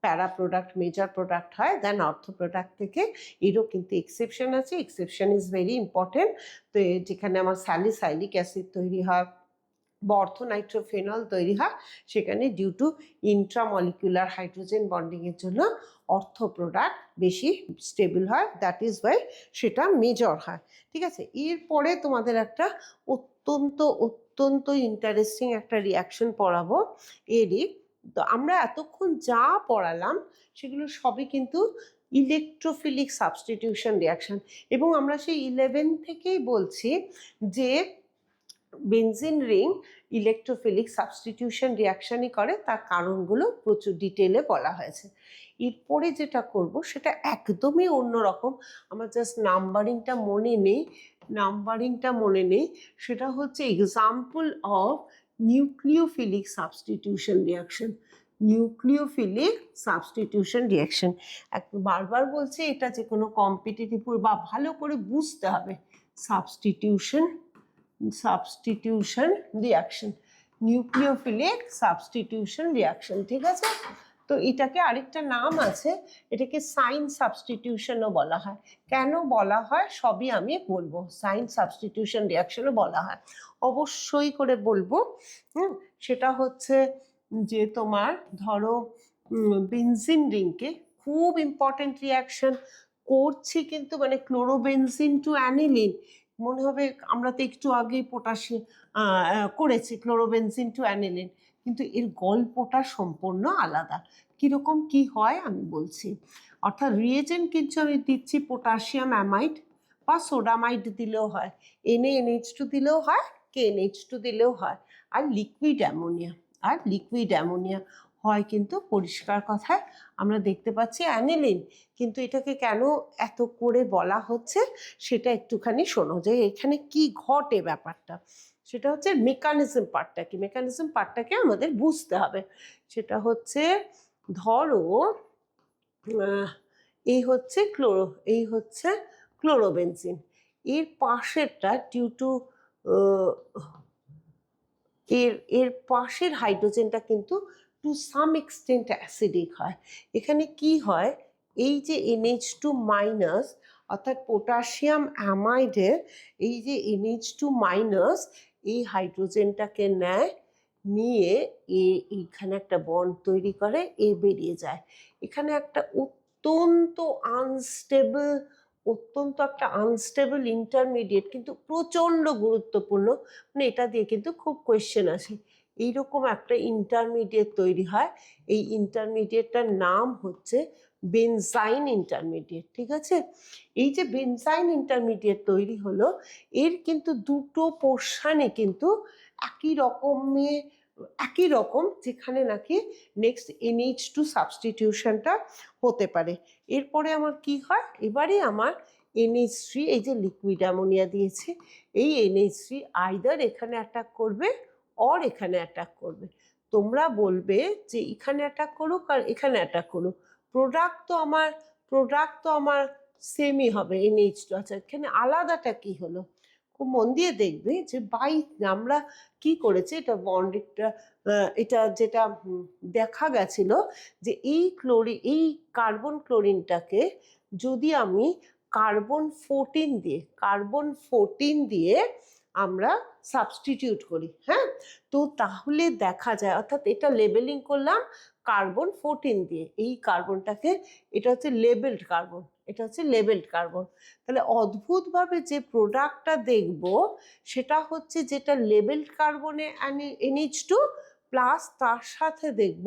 প্যারা প্রোডাক্ট মেজর প্রোডাক্ট হয় দেন অর্থ প্রোডাক্ট থেকে। এরও কিন্তু এক্সেপশন আছে, এক্সেপশন ইজ ভেরি ইম্পর্টেন্ট। তো যেখানে আমার স্যালিসাইলিক অ্যাসিড তৈরি হয়, অর্থোনাইট্রোফেনল তৈরি হয়, সেখানে ডিউ টু ইন্ট্রামলিকুলার হাইড্রোজেন বন্ডিংয়ের জন্য অর্থো প্রোডাক্ট বেশি স্টেবল হয়, দ্যাট ইজ ওয়াই সেটা মেজর হয়। ঠিক আছে, এরপরে তোমাদের একটা অত্যন্ত অত্যন্ত ইন্টারেস্টিং একটা রিয়াকশন পড়াবো এরই। তো আমরা এতক্ষণ যা পড়ালাম সেগুলো সবই কিন্তু ইলেকট্রোফিলিক সাবস্টিটিউশন রিয়াকশন, এবং আমরা সেই 11 থেকেই বলছি যে বেনজিন রিং ইলেকট্রোফিলিক সাবস্টিটিউশন রিয়াকশনই করে, তার কারণগুলো প্রচুর ডিটেলে বলা হয়েছে। এরপরে যেটা করব সেটা একদমই অন্যরকম, আমার জাস্ট নাম্বারিংটা মনে নেই, সেটা হচ্ছে example of nucleophilic substitution reaction. Nucleophilic substitution reaction বারবার বলছে, এটা যে কোনো কম্পিটিটিভ বা ভালো করে বুঝতে হবে। Substitution reaction, nucleophilic substitution reaction, ঠিক আছে। তো এটাকে আরেকটা নাম আছে, এটাকে সাইন সাবস্টিটিউশনও বলা হয়। কেন বলা হয় সবই আমি বলবো, সাইন সাবস্টিটিউশন রিয়াকশনও বলা হয়, অবশ্যই করে বলবো। সেটা হচ্ছে যে তোমার ধরো বেনজিন রিংকে খুব ইম্পর্টেন্ট রিয়াকশন করছি, কিন্তু মানে ক্লোরোবেনজিন টু অ্যানিলিন, মনে হবে আমরা তো একটু আগেই পটাশিয়াম করেছি ক্লোরোবেনজিন টু অ্যানিলিন, কিন্তু এর গল্পটা সম্পূর্ণ আলাদা। কীরকম কি হয় আমি বলছি, অর্থাৎ রিয়েজেন্ট কিন্তু আমি দিচ্ছি পটাশিয়াম অ্যামাইড বা সোডামাইড দিলেও হয়, NaNH2 দিলেও হয়, KNH2 দিলেও হয়, আর লিকুইড অ্যামোনিয়া হয়, কিন্তু পরিষ্কার কথায় আমরা দেখতে পাচ্ছি অ্যানিলিন। কিন্তু এটাকে কেন এত করে বলা হচ্ছে সেটা একটুখানি শোনো, যে এখানে কি ঘটে ব্যাপারটা, সেটা হচ্ছে মেকানিজম পার্টটাকে আমাদের বুঝতে হবে। সেটা হচ্ছে ধরো এই হচ্ছে ক্লোরোবেনজিন, এর পাশেরটা ডিউ টু এর পাশের হাইড্রোজেনটা কিন্তু টু সাম এক্সটেন্ট অ্যাসিডিক হয়। এখানে কি হয়, এই যে NH2 মাইনাস অর্থাৎ পটাশিয়াম অ্যামাইডের এই যে NH2 মাইনাস এই হাইড্রোজেনটাকে নিয়ে এইখানে একটা বন্ড তৈরি করে, বেরিয়ে যায়। এখানে একটা অত্যন্ত আনস্টেবল ইন্টারমিডিয়েট, কিন্তু প্রচণ্ড গুরুত্বপূর্ণ, মানে এটা দিয়ে কিন্তু খুব কোয়েশ্চেন আসে। এইরকম একটা ইন্টারমিডিয়েট তৈরি হয়, এই ইন্টারমিডিয়েটটার নাম হচ্ছে বেনজাইন ইন্টারমিডিয়েট, ঠিক আছে। এই যে বেনজাইন ইন্টারমিডিয়েট তৈরি হলো, এর কিন্তু দুটো পোর্শনে কিন্তু একই রকম, যেখানে নাকি নেক্সট NH2 সাবস্টিটিউশনটা হতে পারে। এরপরে আমার কি হয়, এবারে আমার NH3, এই যে লিকুইড অ্যামোনিয়া দিয়েছে, এই NH3 আইদার এখানে অ্যাটাক করবে অর এখানে অ্যাটাক করবে। তোমরা বলবে যে এখানে অ্যাটাক করুক আর এখানে অ্যাটাক করুক, প্রোডাক্ট তো আমার সেমই হবে NH2। আচ্ছা, এখানে আলাদাটা কি হলো, খুব মন দিয়ে দেখবে যে আমরা কি করেছি, এটা যেটা দেখা গেছিল যে এই কার্বন ক্লোরিনটাকে যদি আমি কার্বন 14 দিয়ে আমরা সাবস্টিটিউট করি, হ্যাঁ, তো তাহলে দেখা যায়, অর্থাৎ এটা লেবেলিং করলাম কার্বন 14 দিয়ে, এই কার্বনটাকে, এটা হচ্ছে লেবেলড কার্বন, তাহলে অদ্ভুতভাবে যে প্রোডাক্টটা দেখব সেটা হচ্ছে যেটা লেবেলড কার্বনে NH2 প্লাস তার সাথে দেখব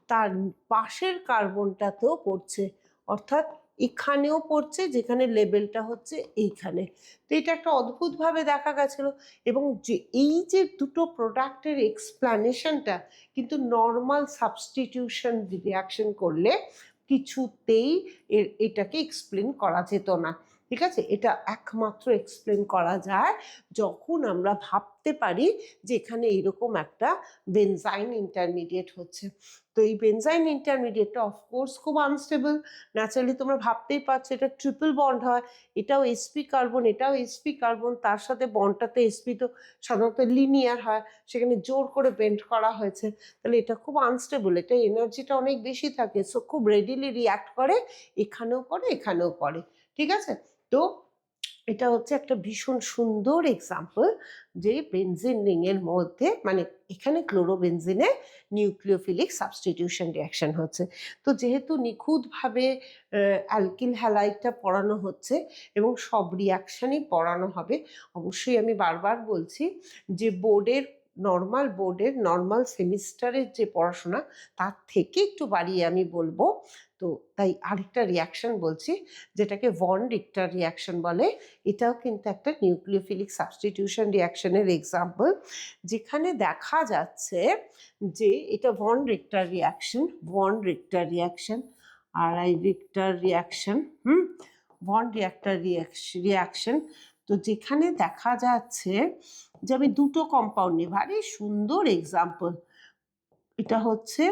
তার পাশের কার্বনটাতেও পড়ছে, অর্থাৎ এখানেও পড়ছে, যেখানে লেবেলটা হচ্ছে এইখানে। তো এটা একটা অদ্ভুতভাবে দেখা গেছিল, এবং যে এই যে দুটো প্রোডাক্টের এক্সপ্লানেশনটা কিন্তু নর্মাল সাবস্টিটিউশন রিয়াকশন করলে কিছুতেই এটাকে এক্সপ্লেন করা যেত না, ঠিক আছে। এটা একমাত্র এক্সপ্লেন করা যায় যখন আমরা ভাবতে পারি যে এখানে এইরকম একটা বেনজাইন ইন্টারমিডিয়েট হচ্ছে। তো এই বেনজাইন ইন্টারমিডিয়েটটা অফকোর্স খুব আনস্টেবল, ন্যাচারালি তোমরা ভাবতেই পারছো, এটা ট্রিপল বন্ড হয়, এটাও sp কার্বন, এটাও sp কার্বন, তার সাথে বন্ডটাতে sp তো সাধারণত লিনিয়ার হয়, সেখানে জোর করে বেন্ড করা হয়েছে, তাহলে এটা খুব আনস্টেবল, এটা এনার্জিটা অনেক বেশি থাকে, সো খুব রেডিলি রিয়াক্ট করে, এখানেও করে, ঠিক আছে। তো এটা হচ্ছে একটা ভীষণ সুন্দর এক্সাম্পল যে বেনজিন রিংয়ের মধ্যে মানে এখানে ক্লোরোবেনজিনে নিউক্লিওফিলিক সাবস্টিটিউশন রিয়াকশন হচ্ছে। তো যেহেতু নিখুঁতভাবে অ্যালকিল হ্যালাইডটা পড়ানো হচ্ছে এবং সব রিয়াকশানই পড়ানো হবে, অবশ্যই আমি বারবার বলছি যে বোর্ডের নর্মাল সেমিস্টারের যে পড়াশোনা তার থেকে একটু বাড়িয়ে আমি বলবো। তো তাই আরেকটা রিয়াকশন বলছি যেটাকে ভন রিক্টার রিয়াকশন বলে। এটাও কিন্তু একটা নিউক্লিওফিলিক সাবস্টিটিউশন রিয়াকশনের এক্সাম্পল, যেখানে দেখা যাচ্ছে যে এটা ভন রিক্টার রিয়াকশন আরআই Richter reaction von Richter reaction. তো যেখানে দেখা যাচ্ছে যে আমি দুটো কম্পাউন্ড নিই, ভারী সুন্দর এক্সাম্পল। এটা হচ্ছে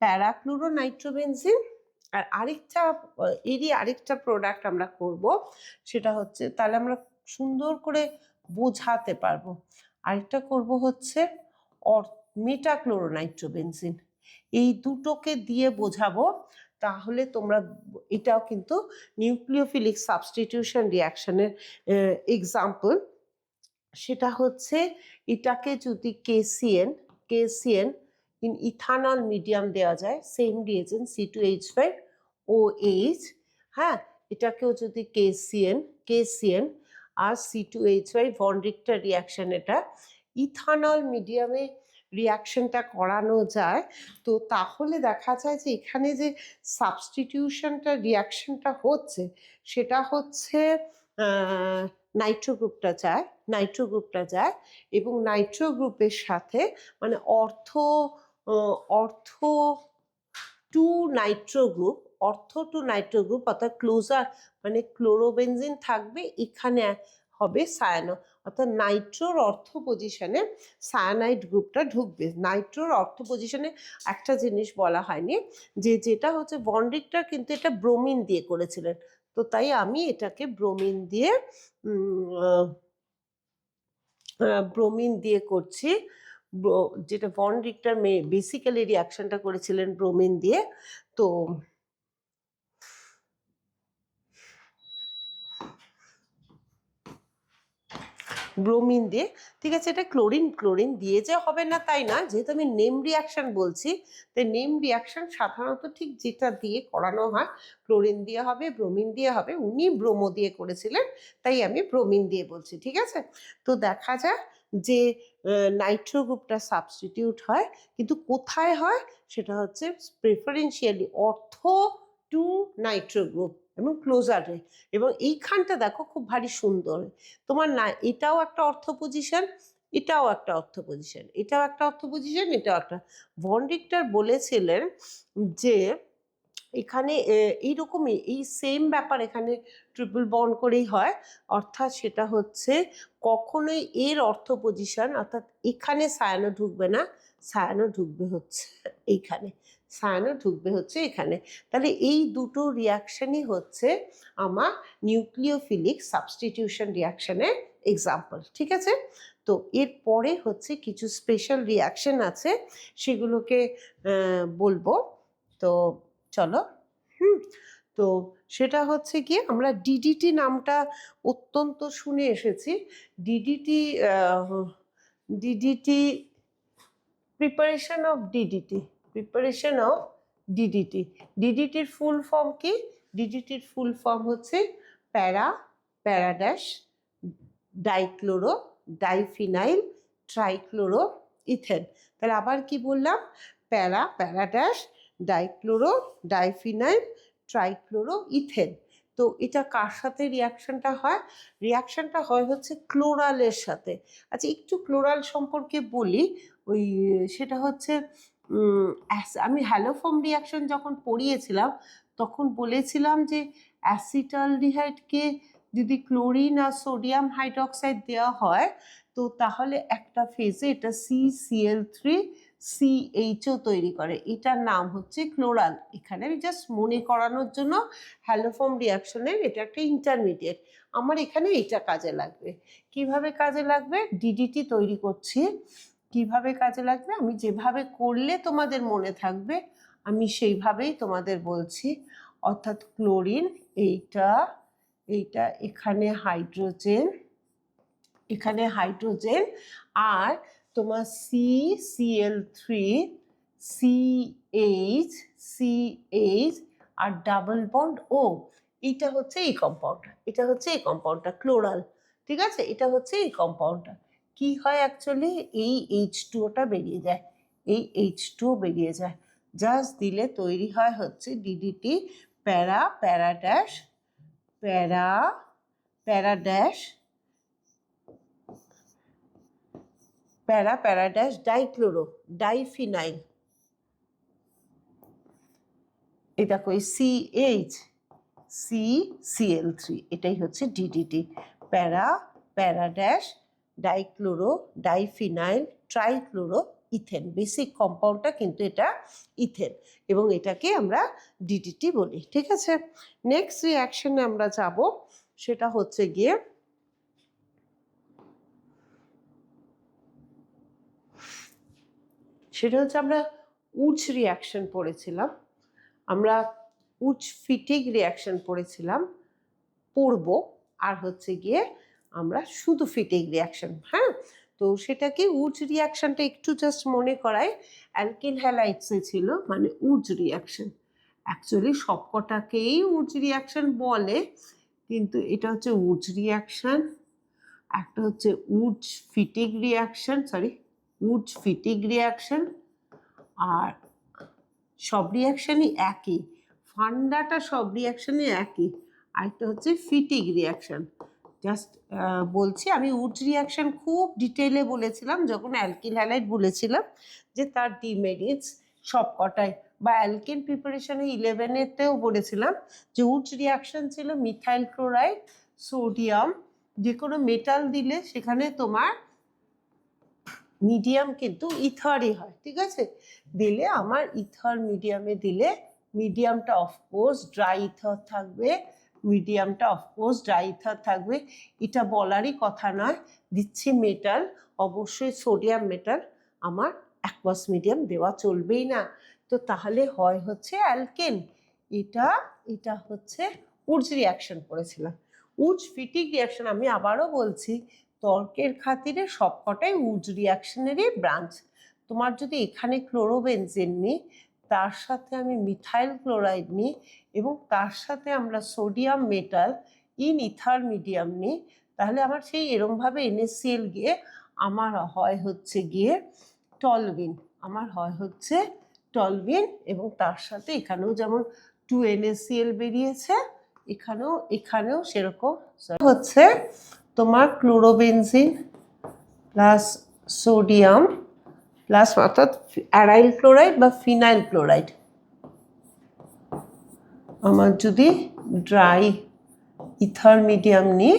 প্যারাক্লোরোনাইট্রোবেনজিন আর আরেকটা প্রোডাক্ট আমরা করব, সেটা হচ্ছে তাহলে আমরা সুন্দর করে বোঝাতে পারবো। আরেকটা করব হচ্ছে মেটাক্লোরোনাইট্রোবেনজিন। এই দুটোকে দিয়ে বোঝাবো, তাহলে তোমরা এটাও কিন্তু নিউক্লিওফিলিক সাবস্টিটিউশন রিয়াকশনের এক্সাম্পল। সেটা হচ্ছে এটাকে যদি কেসিএন ইন ইথানল মিডিয়াম দেওয়া যায়, সেম রিয়েজেন্ট C2H5OH, হ্যাঁ, এটাকেও যদি কেসিএন আর C2H5 ভন রিক্টার রিয়াকশন, এটা ইথানল মিডিয়ামে রিয়াকশনটা করানো যায়, তো তাহলে দেখা যায় যে এখানে যে রিয়াকশনটা হচ্ছে সেটা হচ্ছে নাইট্রো গ্রুপটা যায় এবং নাইট্রো গ্রুপের সাথে মানে অর্থ টু নাইট্রো গ্রুপ অর্থাৎ ক্লোজার মানে ক্লোরোবেনজিন থাকবে, এখানে হবে সায়ানো, অর্থাৎ নাইট্রোর অর্থ পজিশনে সায়ানাইড গ্রুপটা ঢুকবে। নাইট্রোর অর্থ পজিশনে একটা জিনিস বলা হয়নি, যেটা হচ্ছে ভন রিক্টার কিন্তু এটা ব্রোমিন দিয়ে করেছিলেন, তো তাই আমি এটাকে ব্রোমিন দিয়ে করছি। যেটা ভন রিক্টার বেসিক্যালি রিয়াকশনটা করেছিলেন ব্রোমিন দিয়ে। তো ব্রোমিন দিয়ে, ঠিক আছে। এটা ক্লোরিন দিয়ে যে হবে না তাই না, যেহেতু আমি নেম রিয়াকশন বলছি, তাই নেম রিয়াকশন সাধারণত ঠিক যেটা দিয়ে করানো হয় ক্লোরিন দিয়ে হবে, ব্রোমিন দিয়ে হবে। উনি ব্রোমো দিয়ে করেছিলেন, তাই আমি ব্রোমিন দিয়ে বলছি, ঠিক আছে। তো দেখা যায় যে নাইট্রো গ্রুপটা সাবস্টিটিউট হয়, কিন্তু কোথায় হয় সেটা হচ্ছে প্রেফারেন্সিয়ালি অর্থ টু নাইট্রো গ্রুপ এবং ক্লোজারে, এবং এইখানটা দেখো খুব ভারী সুন্দর। তোমার না এটাও একটা অর্থ পজিশন, এটাও একটা অর্থ পজিশন, এটাও একটা। ভন রিক্টার বলেছিলেন যে এখানে এইরকমই এই সেম ব্যাপার এখানে ট্রিপল বন্ড করেই হয়, অর্থাৎ সেটা হচ্ছে কখনোই এর অর্থ পজিশন অর্থাৎ এখানে সায়ানো ঢুকবে না, সায়ানো ঢুকবে হচ্ছে এখানে। তাহলে এই দুটো রিয়াকশনই হচ্ছে আমার নিউক্লিওফিলিক সাবস্টিটিউশন রিয়াকশনের এক্সাম্পল, ঠিক আছে। তো এরপরে হচ্ছে কিছু স্পেশাল রিয়াকশন আছে, সেগুলোকে বলবো। তো চলো, তো সেটা হচ্ছে কি, আমরা ডিডিটি নামটা অত্যন্ত শুনে এসেছি। ডিডিটি প্রিপারেশন অফ ডিডিটির ফুল ফর্ম কি? ডিডিটির ফুল ফর্ম হচ্ছে para dash dichloro diphenyl trichloro ethane. তাহলে আবার কি বললাম? Para dash dichloro diphenyl trichloro ethane. তো এটা কার সাথে রিয়াকশনটা হয় হচ্ছে ক্লোরালের সাথে। আচ্ছা, একটু ক্লোরাল সম্পর্কে বলি। সেটা হচ্ছে আমি হ্যালোফর্ম রিয়াকশন যখন পড়িয়েছিলাম তখন বলেছিলাম যে অ্যাসিটালডিহাইডকে যদি ক্লোরিন আর সোডিয়াম হাইড্রক্সাইড দেওয়া হয়, তো তাহলে একটা ফেজে এটা CCl3CHO তৈরি করে, এটার নাম হচ্ছে ক্লোরাল। এখানে আমি জাস্ট মনে করানোর জন্য, হ্যালোফর্ম রিয়াকশনের এটা একটা ইন্টারমিডিয়েট, আমার এখানে এটা কাজে লাগবে। কিভাবে কাজে লাগবে? ডিডিটি তৈরি করছি, কিভাবে কাজে লাগবে আমি যেভাবে করলে তোমাদের মনে থাকবে আমি সেইভাবেই তোমাদের বলছি। অর্থাৎ ক্লোরিন এইটা এইটা এখানে হাইড্রোজেন আর তোমার CCl3 CH আর ডাবল বন্ড O, এটা হচ্ছে এই কম্পাউন্ডটা ক্লোরাল, ঠিক আছে? এটা হচ্ছে এই কম্পাউন্ডটা। কি হয় অ্যাকচুয়ালি, এই H2ওটা বেরিয়ে যায়, এই H2 বেরিয়ে যায়, জাস্ট দিলে তৈরি হয় হচ্ছে DDT প্যারা ড্যাশ ডাইফিনাইল, এটা কই CCl3, এটাই হচ্ছে DDT para dash diphenyl trichloro ethane. Basic কম্পাউন্ডটা কিন্তু এটা ইথেন, এবং এটাকে আমরা DDT বলি, ঠিক আছে? নেক্সট রিঅ্যাকশনে আমরা যাব, সেটা হচ্ছে গিয়ে আমরা উডস রিঅ্যাকশন পড়েছিলাম, আমরা উডস ফিটিং রিঅ্যাকশন পড়বো, আর হচ্ছে গিয়ে আমরা শুধু ফিটিং রিঅ্যাকশন। হ্যাঁ, তো সেটা কি, উডস রিঅ্যাকশনটা একটু জাস্ট মনে করাই, অ্যালকিল হ্যালাইডসে ছিল, মানে উডস রিঅ্যাকশন। অ্যাকচুয়ালি সবকটাকেই উডস রিঅ্যাকশন বলে, কিন্তু এটা হচ্ছে উডস রিঅ্যাকশন, একটা হচ্ছে উডস ফিটিং রিঅ্যাকশন, আর সব রিঅ্যাকশনই একই, ফান্ডাটা সব রিঅ্যাকশনই একই। আরেকটা হচ্ছে ফিটিং রিঅ্যাকশন। জাস্ট বলছি, আমি উডস রিঅ্যাকশন খুব ডিটেলে বলেছিলাম যখন অ্যালকিল হ্যালাইড বলেছিলাম, যে তার ডিমেরিটস সবকটাই, বা অ্যালকেন প্রিপারেশনে 11-এতেও বলেছিলাম যে উডস রিঅ্যাকশন ছিল মিথাইল ক্লোরাইড, সোডিয়াম, যে কোনো মেটাল দিলে সেখানে তোমার মিডিয়াম কিন্তু ইথারই হয়, ঠিক আছে? দিলে আমার ইথার মিডিয়ামে দিলে মিডিয়ামটা অফকোর্স ড্রাই ইথার থাকবে, এটা বলারই কথা নয়। দিচ্ছি মেটাল, অবশ্যই সোডিয়াম মেটাল, আমার অ্যাকুয়াস মিডিয়াম দেওয়া চলবেই না, তো তাহলে হয় হচ্ছে অ্যালকেন। এটা হচ্ছে উডস রিঅ্যাকশন করেছিলাম। উডস ফিটিং রিঅ্যাকশন, আমি আবারও বলছি, তর্কের খাতিরে সবকটাই উডস রিঅ্যাকশনেরই ব্রাঞ্চ। তোমার যদি এখানে ক্লোরোবেনজিন নিই, তার সাথে আমি মিথাইল ক্লোরাইড নিই, এবং তার সাথে আমরা sodium metal in ether medium নিই, তাহলে আমার সেই এরমভাবে NaCl গিয়ে আমার হয় হচ্ছে গিয়ে টলভিন, এবং তার সাথে এখানেও যেমন 2NaCl বেরিয়েছে, এখানেও সেরকম হচ্ছে তোমার ক্লোরোবেনজিন প্লাস সোডিয়াম প্লাস অর্থাৎ অ্যারাইল ক্লোরাইড বা ফিনাইল ক্লোরাইড। আমার যদি ড্রাই ইথার মিডিয়াম নিই,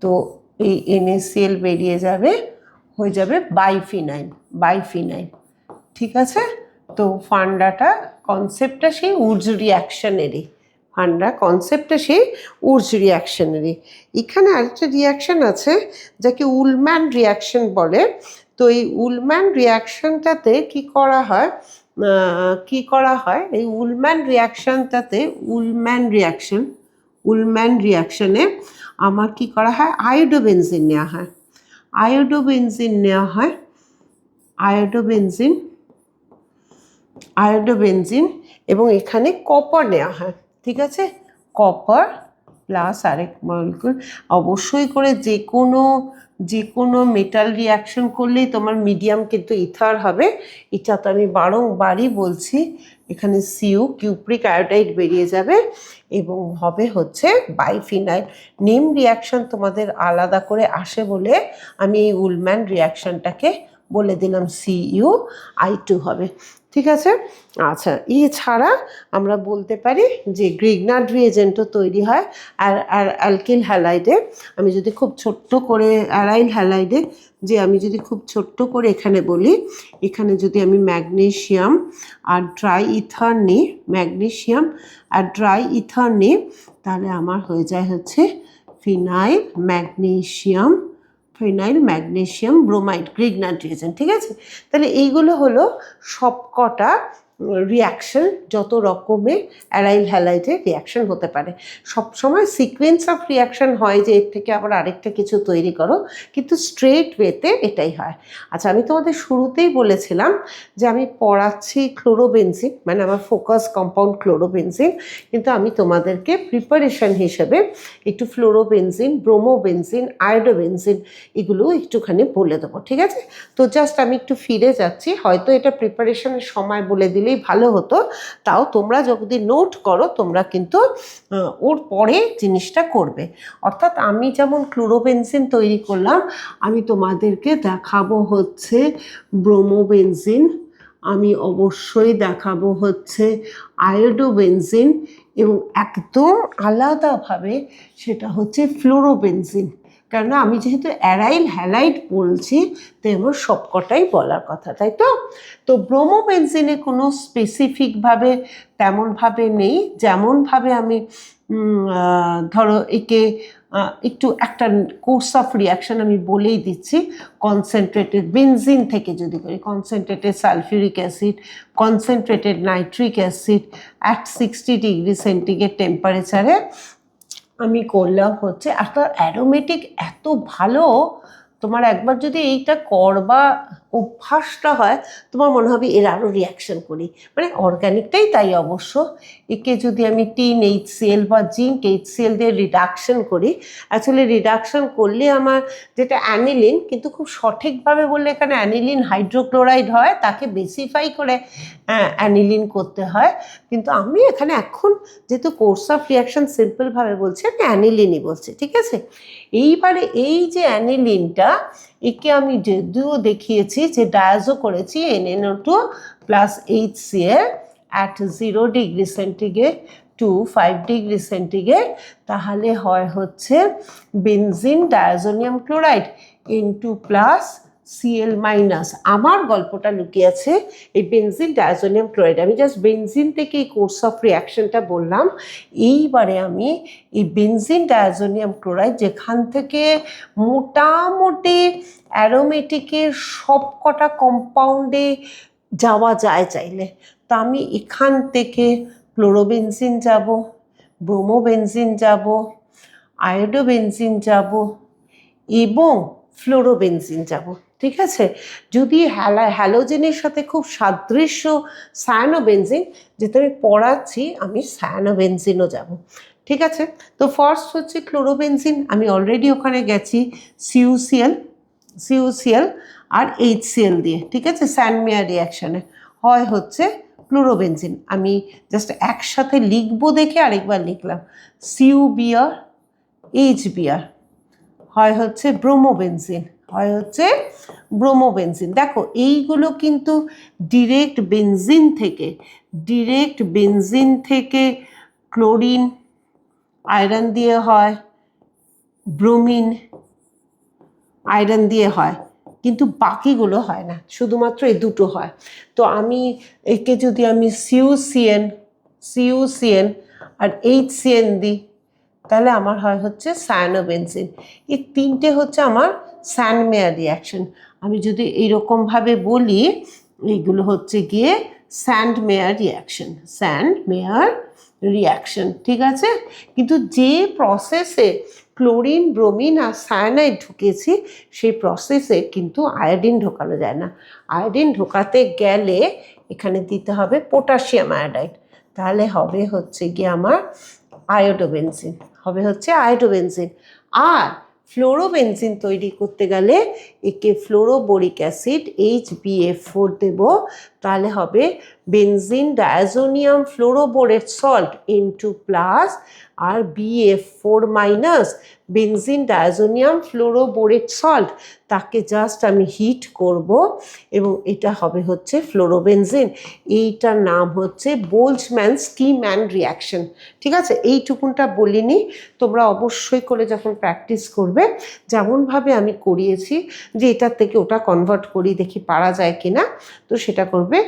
তো এই NaCl বেরিয়ে যাবে, হয়ে যাবে বাইফিনাইল, ঠিক আছে? তো কনসেপ্টটা সেই উডস রিঅ্যাকশনেরই, এখানে আরেকটা রিঅ্যাকশন আছে যাকে উলম্যান রিঅ্যাকশন বলে। তো এই উলম্যান রিঅ্যাকশনটাতে কি করা হয়, এই উলম্যান রিঅ্যাকশনে আমার কি করা হয়, আয়োডোবেনজিন নেওয়া হয়, আয়োডোবেনজিন, এবং এখানে কপার নেওয়া হয়, ঠিক আছে? কপার প্লাস আরেক মলিকুল। অবশ্যই করে যে কোনো মেটাল রিঅ্যাকশন করলেই তোমার মিডিয়াম কিন্তু ইথার হবে, এটা তো আমি বারংবারই বলছি। এখানে কিউপ্রিক আয়োডাইড বেরিয়ে যাবে, এবং হবে হচ্ছে বাইফিনাইল। নেম রিঅ্যাকশন তোমাদের আলাদা করে আসে বলে আমি এই উলম্যান রিঅ্যাকশনটাকে বলে দিলাম, CuI2 হবে, ঠিক আছে? আচ্ছা, এছাড়া আমরা বলতে পারি যে গ্রিগনার্ড রিএজেন্টও তৈরি হয় আর অ্যালকিল হ্যালাইডে। আমি যদি খুব ছোট্ট করে অ্যারাইল হ্যালাইডে আমি যদি খুব ছোট্ট করে এখানে বলি, এখানে যদি আমি ম্যাগনেসিয়াম আর ড্রাই ইথার নিই, তাহলে আমার হয়ে যায় হচ্ছে phenyl magnesium bromide, Grignard reagent, ঠিক আছে? তাহলে এইগুলো হলো সবকটা রিয়াকশন, যত রকমের অ্যারাইল হ্যালাইডের রিয়াকশন হতে পারে। সবসময় সিকোয়েন্স অফ রিয়াকশন হয় যে এর থেকে আবার আরেকটা কিছু তৈরি করো, কিন্তু স্ট্রেট ওয়েতে এটাই হয়। আচ্ছা, আমি তোমাদের শুরুতেই বলেছিলাম যে আমি পড়াচ্ছি ক্লোরোবেনজিন, মানে আমার ফোকাস কম্পাউন্ড ক্লোরোবেনজিন, কিন্তু আমি তোমাদেরকে প্রিপারেশন হিসেবে একটু ফ্লোরোবেনজিন, ব্রোমোবেনজিন, আয়োডোবেনজিন এগুলো একটুখানি বলে দেবো, ঠিক আছে? তো জাস্ট আমি একটু ফিরে যাচ্ছি, হয়তো এটা প্রিপারেশনের সময় বলে দিলেই ভালো হতো, তাও তোমরা যদি নোট করো তোমরা কিন্তু ওর পরে জিনিসটা করবে। অর্থাৎ আমি যেমন ক্লোরোবেনজিন তৈরি করলাম, আমি তোমাদেরকে দেখাবো হচ্ছে ব্রোমোবেনজিন, আমি অবশ্যই দেখাবো হচ্ছে আয়োডোবেনজিন, এবং একদম আলাদাভাবে সেটা হচ্ছে ফ্লোরোবেনজিন। কেননা আমি যেহেতু অ্যারাইল হ্যালাইড বলছি, তাই আমার সবকটাই বলার কথা, তাই তো? তো ব্রোমোবেনজিনে কোনো স্পেসিফিকভাবে তেমনভাবে নেই, যেমনভাবে আমি ধরো একে একটু একটা কোর্স অফ রিয়াকশন আমি বলেই দিচ্ছি। কনসেন্ট্রেটেড বেনজিন থেকে যদি করি, concentrated sulphuric acid, concentrated nitric acid at 60 degree centigrade টেম্পারেচারে আমি করলাম হচ্ছে। আর তার অ্যারোমেটিক এত ভালো, তোমার একবার যদি এইটা করবা অভ্যাসটা হয়, তোমার মনে হবে এর আরও রিয়াকশন করি, মানে অর্গ্যানিকটাই তাই অবশ্য। একে যদি আমি টিন HCl বা জিঙ্ক HCl দিয়ে রিডাকশন করি, অ্যাকচুয়ালি রিডাকশন করলে আমার যেটা অ্যানিলিন, কিন্তু খুব সঠিকভাবে বললে এখানে অ্যানিলিন হাইড্রোক্লোরাইড হয়, তাকে বেসিফাই করে অ্যানিলিন করতে হয়। কিন্তু আমি এখানে এখন যেহেতু কোর্স অফ রিয়াকশন সিম্পলভাবে বলছি, আমি অ্যানিলিনই বলছি, ঠিক আছে? এইবারে এই যে অ্যানিলিনটা, একে আমি যদিও দেখিয়েছি যে ডায়াজো করেছি NNO2 plus HCl at 0 degree centigrade two 5 degree centigrade, তাহলে হয় হচ্ছে benzene diazonium chloride N2 plus Cl minus. আমার গল্পটা লুকিয়ে আছে এই বেনজিন ডায়াজোনিয়াম ক্লোরাইড। আমি জাস্ট বেনজিন থেকে এই কোর্স অফ রিয়াকশনটা বললাম। এইবারে আমি এই বেনজিন ডায়াজোনিয়াম ক্লোরাইড, যেখান থেকে মোটামুটি অ্যারোমেটিকের সব কটা কম্পাউন্ডে যাওয়া যায় চাইলে, তা আমি এখান থেকে ক্লোরোবেনজিন যাব, ব্রোমোবেনজিন যাব, আয়োডোবেনজিন যাব এবং ফ্লোরোবেনজিন যাব, ঠিক আছে? যদি হ্যালোজেনের সাথে খুব সাদৃশ্য সায়ানোবেনজিন, যেটা আমি পড়াচ্ছি, আমি সায়ানোবেনজিনও যাব, ঠিক আছে? তো ফার্স্ট হচ্ছে ক্লোরোবেনজিন, আমি অলরেডি ওখানে গেছি সিউসিএল আর HCl দিয়ে, ঠিক আছে? স্যান্ডমেয়ার রিয়াকশানে হয় হচ্ছে ক্লোরোবেনজিন। আমি জাস্ট একসাথে লিখবো দেখে আরেকবার লিখলাম, CuBr HBr, হয় হচ্ছে ব্রোমোবেনজিন, হয় হচ্ছে ব্রোমোবেনজিন। দেখো এইগুলো কিন্তু ডিরেক্ট বেনজিন থেকে ক্লোরিন আয়রন দিয়ে হয়, ব্রোমিন আয়রন দিয়ে হয়, কিন্তু বাকিগুলো হয় না, শুধুমাত্র এই দুটো হয়। তো আমি একে যদি আমি সিউসিএন আর HCN দিই, তাহলে আমার হয় হচ্ছে সায়ানোবেনজিন। এই তিনটে হচ্ছে আমার স্যান্ডমেয়ার রিয়াকশন। আমি যদি এইরকমভাবে বলি, এইগুলো হচ্ছে গিয়ে স্যান্ডমেয়ার রিয়াকশন, ঠিক আছে? কিন্তু যে প্রসেসে ক্লোরিন, ব্রোমিন আর সায়ানাইড ঢুকেছি, সেই প্রসেসে কিন্তু আয়োডিন ঢোকানো যায় না। আয়োডিন ঢোকাতে গেলে এখানে দিতে হবে পটাশিয়াম আয়োডাইড, তাহলে হবে হচ্ছে গিয়ে আমার আয়োডোবেনজিন। আর ফ্লোরোবেনজিন তৈরি করতে গেলে একে ফ্লোরোবোরিক অ্যাসিড HBF4 দেব, তাহলে হবে benzene diazonium fluoroborate salt N2 plus আর BF4 minus benzene diazonium fluoroborate salt, তাকে জাস্ট আমি হিট করব এবং এটা হবে হচ্ছে ফ্লোরোবেনজিন। এইটার নাম হচ্ছে বোলজম্যান স্কিম্যান রিয়াকশন, ঠিক আছে? এইটুকুনটা বলিনি, তোমরা অবশ্যই করে যখন প্র্যাকটিস করবে, যেমনভাবে আমি করিয়েছি যে এটার থেকে ওটা কনভার্ট করি, দেখি পারা যায় কিনা, তো সেটা করবে।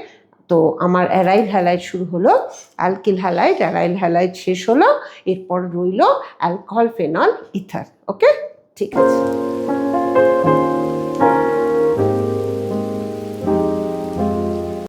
তো আমার অ্যারাইল হ্যালাইড শুরু হলো, অ্যালকিল হ্যালাইড, অ্যারাইল হ্যালাইড শেষ হলো, এরপর রইল অ্যালকোহল, ফেনল, ইথার। ওকে, ঠিক আছে।